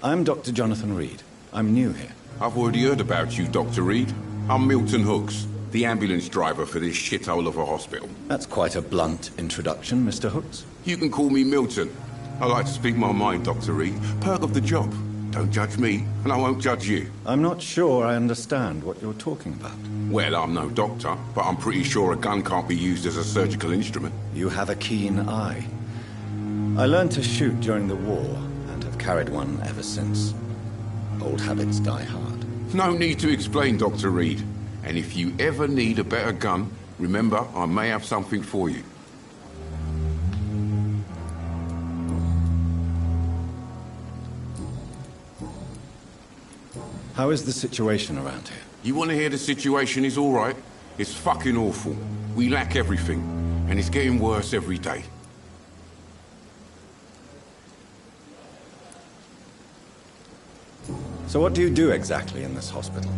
I'm Dr. Jonathan Reed. I'm new here. I've already heard about you, Dr. Reed. I'm Milton Hooks, the ambulance driver for this shithole of a hospital. That's quite a blunt introduction, Mr. Hooks. You can call me Milton. I like to speak my mind, Dr. Reed. Perk of the job. Don't judge me, and I won't judge you. I'm not sure I understand what you're talking about. Well, I'm no doctor, but I'm pretty sure a gun can't be used as a surgical instrument. You have a keen eye. I learned to shoot during the war, and have carried one ever since. Old habits die hard. No need to explain, Dr. Reed. And if you ever need a better gun, remember, I may have something for you. How is the situation around here? You want to hear the situation is all right? It's fucking awful. We lack everything, and it's getting worse every day. So what do you do exactly in this hospital?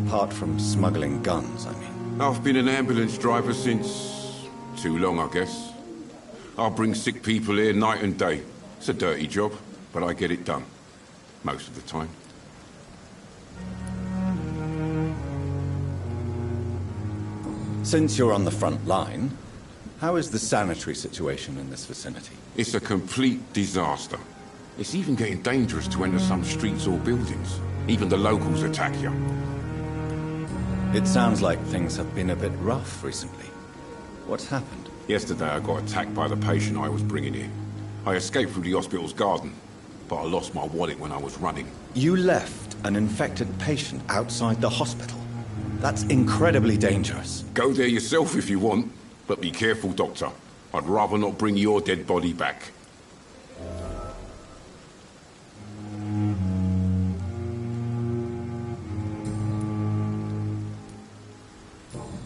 Apart from smuggling guns, I mean. I've been an ambulance driver since... too long, I guess. I bring sick people here night and day. It's a dirty job, but I get it done. Most of the time. Since you're on the front line, how is the sanitary situation in this vicinity? It's a complete disaster. It's even getting dangerous to enter some streets or buildings. Even the locals attack you. It sounds like things have been a bit rough recently. What's happened? Yesterday I got attacked by the patient I was bringing in. I escaped through the hospital's garden, but I lost my wallet when I was running. You left an infected patient outside the hospital? That's incredibly dangerous. Go there yourself if you want, but be careful, Doctor. I'd rather not bring your dead body back.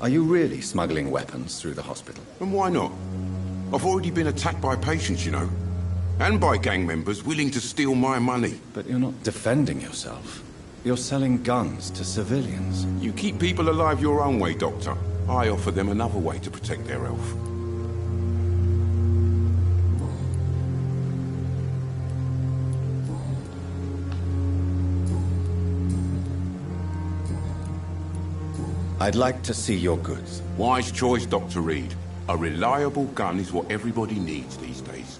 Are you really smuggling weapons through the hospital? And why not? I've already been attacked by patients, you know. And by gang members willing to steal my money. But you're not defending yourself. You're selling guns to civilians. You keep people alive your own way, Doctor. I offer them another way to protect their health. I'd like to see your goods. Wise choice, Dr. Reed. A reliable gun is what everybody needs these days.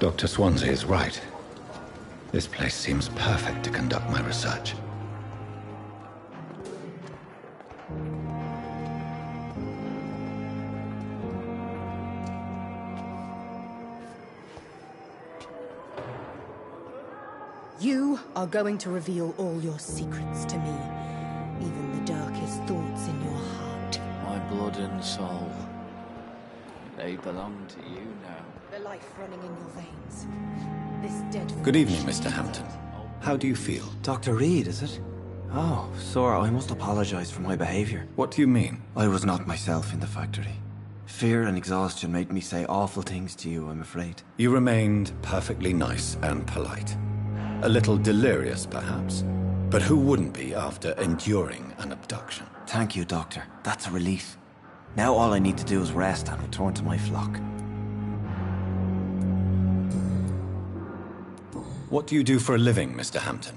Dr. Swansea is right. This place seems perfect to conduct my research. You are going to reveal all your secrets to me, even the darkest thoughts in your heart. My blood and soul, they belong to you now. The life running in your veins. This dead... Good evening, Mr. Hampton. How do you feel? Dr. Reed, is it? Oh, sir, I must apologize for my behavior. What do you mean? I was not myself in the factory. Fear and exhaustion made me say awful things to you, I'm afraid. You remained perfectly nice and polite. A little delirious, perhaps. But who wouldn't be after enduring an abduction? Thank you, Doctor. That's a relief. Now all I need to do is rest and return to my flock. What do you do for a living, Mr. Hampton?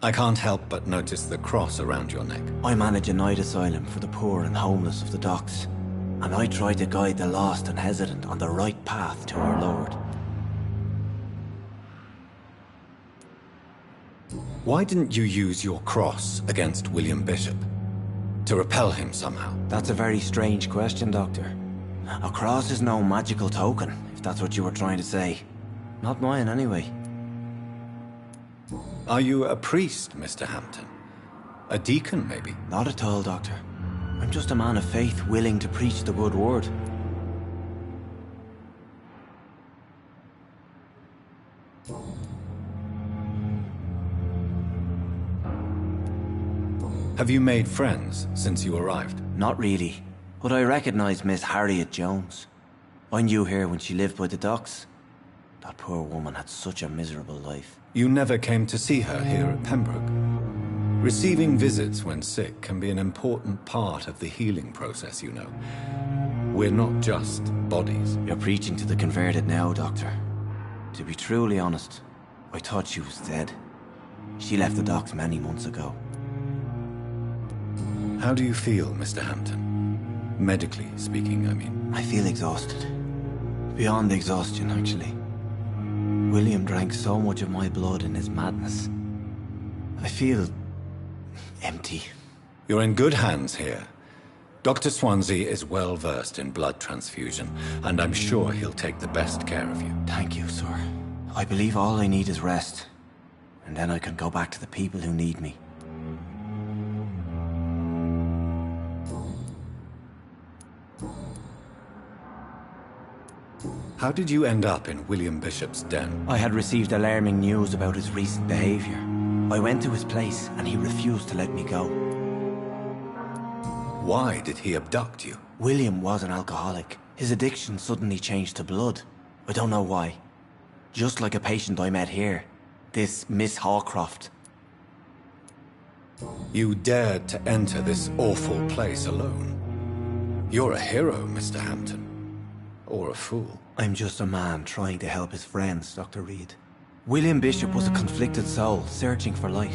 I can't help but notice the cross around your neck. I manage a night asylum for the poor and homeless of the docks. And I try to guide the lost and hesitant on the right path to our Lord. Why didn't you use your cross against William Bishop? To repel him somehow? That's a very strange question, Doctor. A cross is no magical token, if that's what you were trying to say. Not mine, anyway. Are you a priest, Mr. Hampton? A deacon, maybe? Not at all, Doctor. I'm just a man of faith willing to preach the good word. Have you made friends since you arrived? Not really, but I recognize Miss Harriet Jones. I knew her when she lived by the docks. That poor woman had such a miserable life. You never came to see her here at Pembroke? Receiving visits when sick can be an important part of the healing process, you know. We're not just bodies. You're preaching to the converted now, Doctor. To be truly honest, I thought she was dead. She left the docks many months ago. How do you feel, Mr. Hampton? Medically speaking, I mean. I feel exhausted. Beyond exhaustion, actually. William drank so much of my blood in his madness. I feel... empty. You're in good hands here. Dr. Swansea is well versed in blood transfusion, and I'm sure he'll take the best care of you. Thank you, sir. I believe all I need is rest. And then I can go back to the people who need me. How did you end up in William Bishop's den? I had received alarming news about his recent behavior. I went to his place and he refused to let me go. Why did he abduct you? William was an alcoholic. His addiction suddenly changed to blood. I don't know why. Just like a patient I met here. This Miss Hawcroft. You dared to enter this awful place alone. You're a hero, Mr. Hampton. Or a fool. I'm just a man trying to help his friends, Dr. Reed. William Bishop was a conflicted soul, searching for light.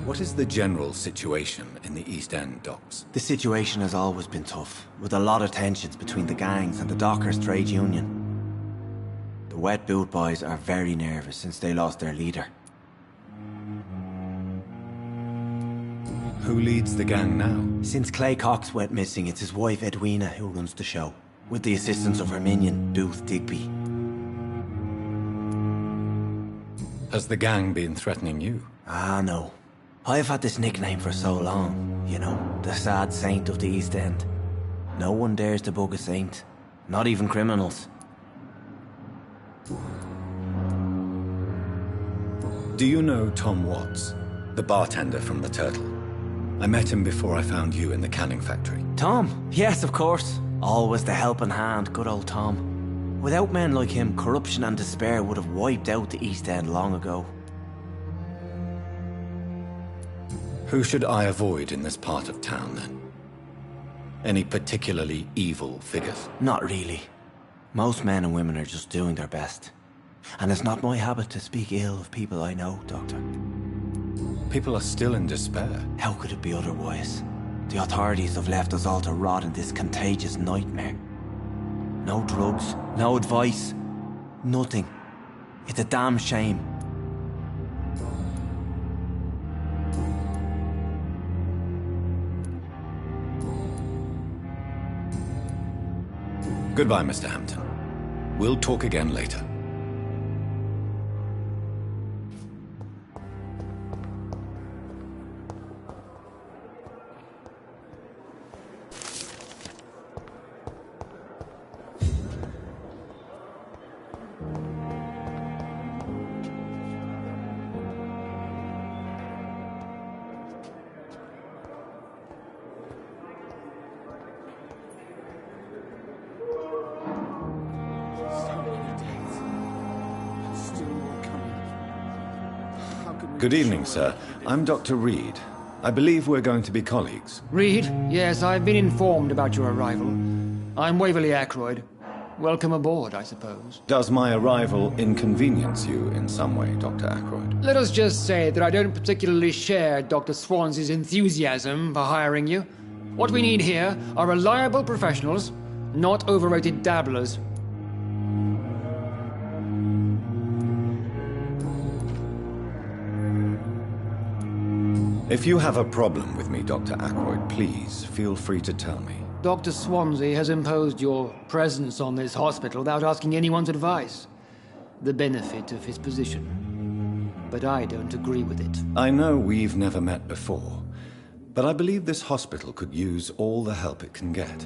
What is the general situation in the East End docks? The situation has always been tough, with a lot of tensions between the gangs and the dockers' trade union. The wet boot boys are very nervous since they lost their leader. Who leads the gang now? Since Clay Cox went missing, it's his wife Edwina who runs the show, with the assistance of her minion, Booth Digby. Has the gang been threatening you? Ah, no. I've had this nickname for so long, you know, the sad saint of the East End. No one dares to bug a saint, not even criminals. Do you know Tom Watts, the bartender from the Turtle? I met him before I found you in the canning factory. Tom? Yes, of course. Always the helping hand, good old Tom. Without men like him, corruption and despair would have wiped out the East End long ago. Who should I avoid in this part of town, then? Any particularly evil figures? Not really. Most men and women are just doing their best. And it's not my habit to speak ill of people I know, Doctor. People are still in despair. How could it be otherwise? The authorities have left us all to rot in this contagious nightmare. No drugs, no advice, nothing. It's a damn shame. Goodbye, Mr. Hampton. We'll talk again later. Good evening, sir. I'm Dr. Reed. I believe we're going to be colleagues. Reed? Yes, I've been informed about your arrival. I'm Waverly Ackroyd. Welcome aboard, I suppose. Does my arrival inconvenience you in some way, Dr. Ackroyd? Let us just say that I don't particularly share Dr. Swansea's enthusiasm for hiring you. What we need here are reliable professionals, not overrated dabblers. If you have a problem with me, Dr. Ackroyd, please feel free to tell me. Dr. Swansea has imposed your presence on this hospital without asking anyone's advice. The benefit of his position. But I don't agree with it. I know we've never met before, but I believe this hospital could use all the help it can get.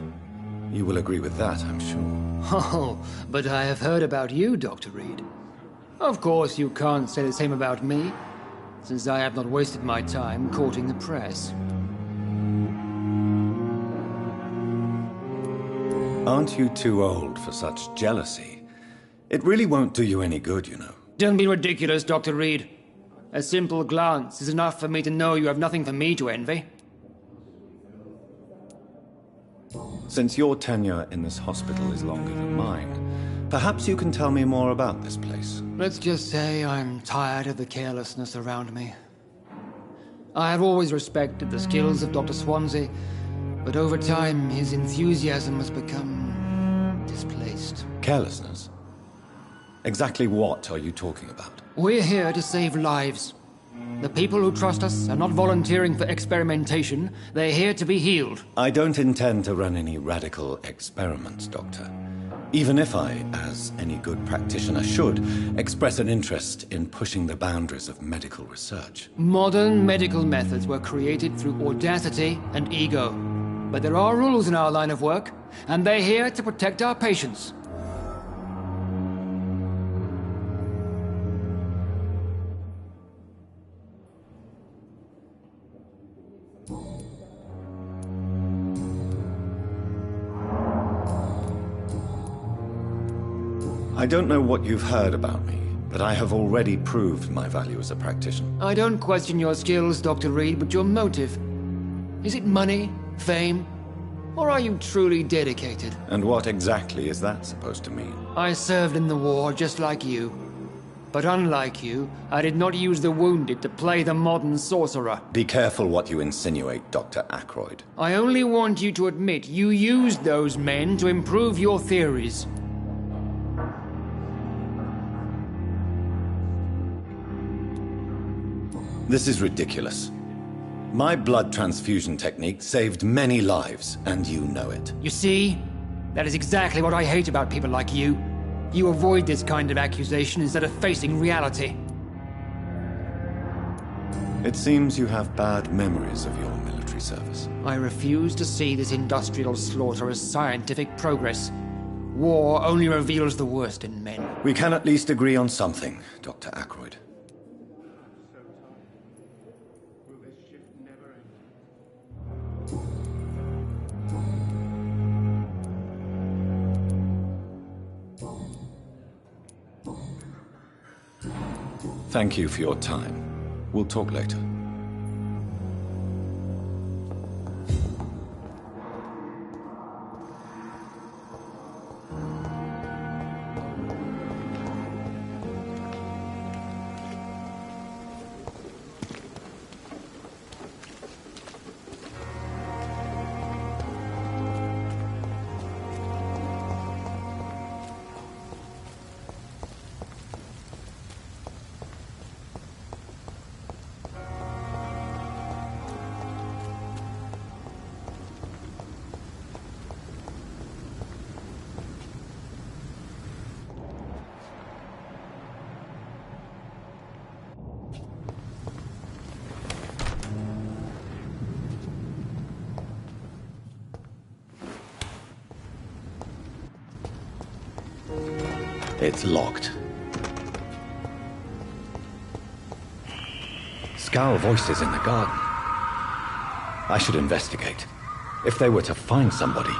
You will agree with that, I'm sure. Oh, but I have heard about you, Dr. Reed. Of course, you can't say the same about me, since I have not wasted my time courting the press. Aren't you too old for such jealousy? It really won't do you any good, you know. Don't be ridiculous, Dr. Reed. A simple glance is enough for me to know you have nothing for me to envy. Since your tenure in this hospital is longer than mine, perhaps you can tell me more about this place. Let's just say I'm tired of the carelessness around me. I have always respected the skills of Dr. Swansea, but over time his enthusiasm has become displaced. Carelessness? Exactly what are you talking about? We're here to save lives. The people who trust us are not volunteering for experimentation. They're here to be healed. I don't intend to run any radical experiments, Doctor. Even if I, as any good practitioner should, express an interest in pushing the boundaries of medical research. Modern medical methods were created through audacity and ego. But there are rules in our line of work, and they're here to protect our patients. I don't know what you've heard about me, but I have already proved my value as a practitioner. I don't question your skills, Dr. Reed, but your motive. Is it money, fame, or are you truly dedicated? And what exactly is that supposed to mean? I served in the war just like you. But unlike you, I did not use the wounded to play the modern sorcerer. Be careful what you insinuate, Dr. Ackroyd. I only want you to admit you used those men to improve your theories. This is ridiculous. My blood transfusion technique saved many lives, and you know it. You see? That is exactly what I hate about people like you. You avoid this kind of accusation instead of facing reality. It seems you have bad memories of your military service. I refuse to see this industrial slaughter as scientific progress. War only reveals the worst in men. We can at least agree on something, Dr. Ackroyd. Thank you for your time. We'll talk later. It's locked. Scowl voices in the garden. I should investigate. If they were to find somebody.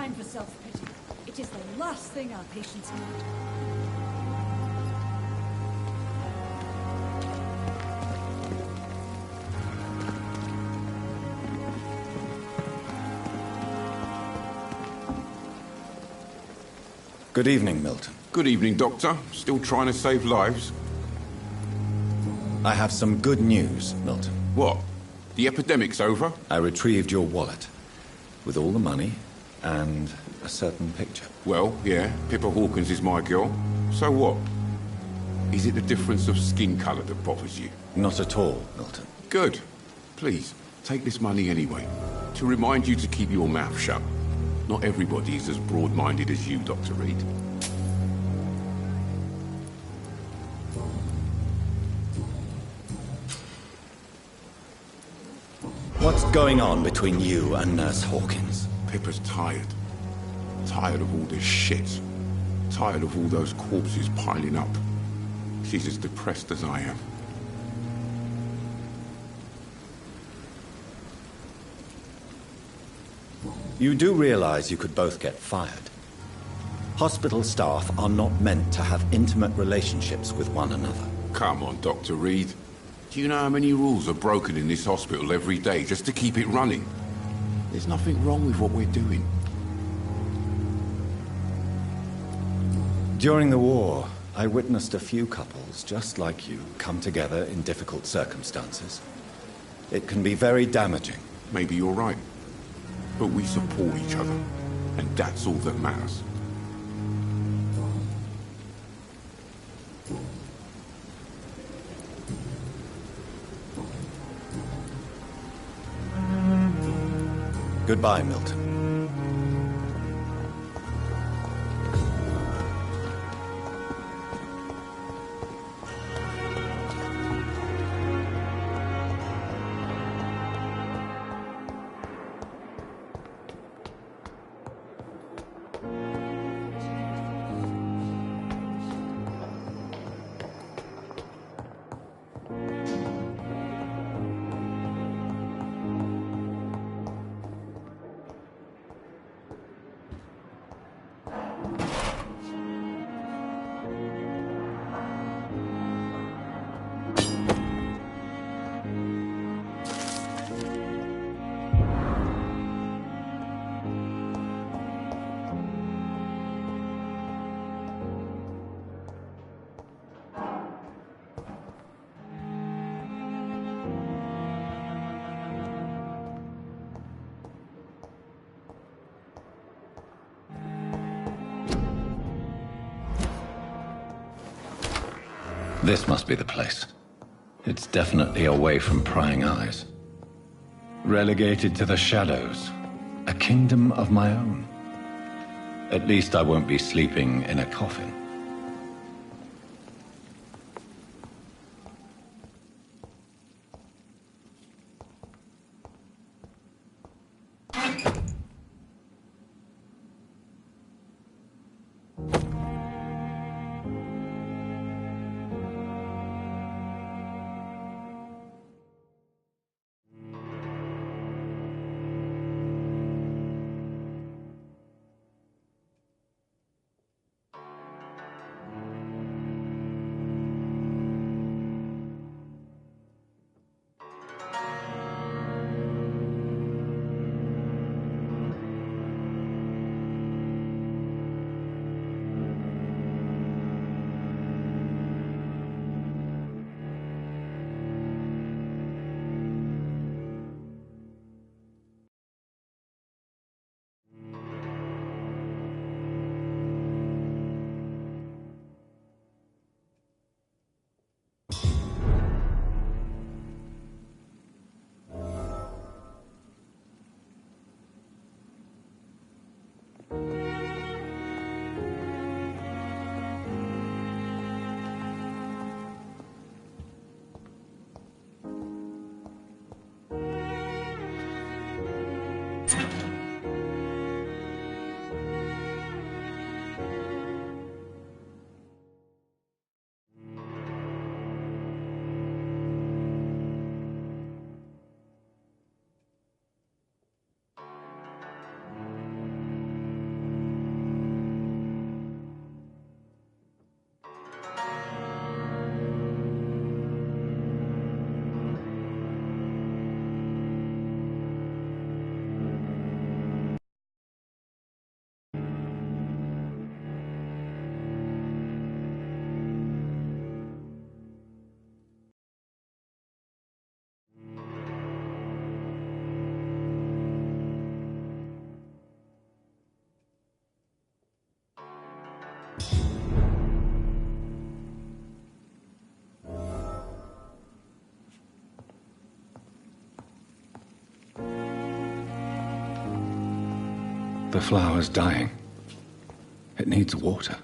time for self-pity. It is the last thing our patients need. Good evening, Milton. Good evening, Doctor. Still trying to save lives? I have some good news, Milton. What? The epidemic's over? I retrieved your wallet, with all the money and a certain picture. Well, yeah, Pippa Hawkins is my girl. So what? Is it the difference of skin colour that bothers you? Not at all, Milton. Good. Please, take this money anyway, to remind you to keep your mouth shut. Not everybody is as broad-minded as you, Dr. Reed. What's going on between you and Nurse Hawkins? Pippa's tired. Tired of all this shit. Tired of all those corpses piling up. She's as depressed as I am. You do realize you could both get fired. Hospital staff are not meant to have intimate relationships with one another. Come on, Dr. Reed. Do you know how many rules are broken in this hospital every day just to keep it running? There's nothing wrong with what we're doing. During the war, I witnessed a few couples just like you come together in difficult circumstances. It can be very damaging. Maybe you're right. But we support each other, and that's all that matters. Goodbye, Milton. This must be the place. It's definitely away from prying eyes. Relegated to the shadows. A kingdom of my own. At least I won't be sleeping in a coffin. The flower's dying. It needs water.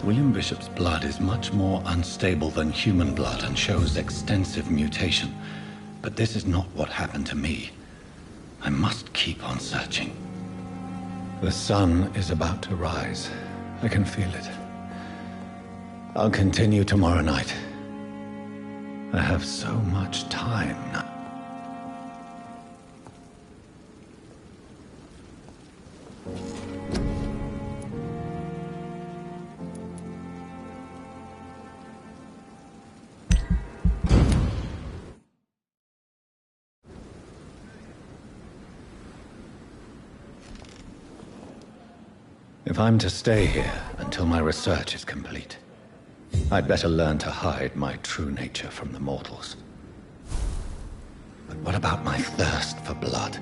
William Bishop's blood is much more unstable than human blood and shows extensive mutation. But this is not what happened to me. I must keep on searching. The sun is about to rise. I can feel it. I'll continue tomorrow night. I have so much time now. If I'm to stay here until my research is complete, I'd better learn to hide my true nature from the mortals. But what about my thirst for blood?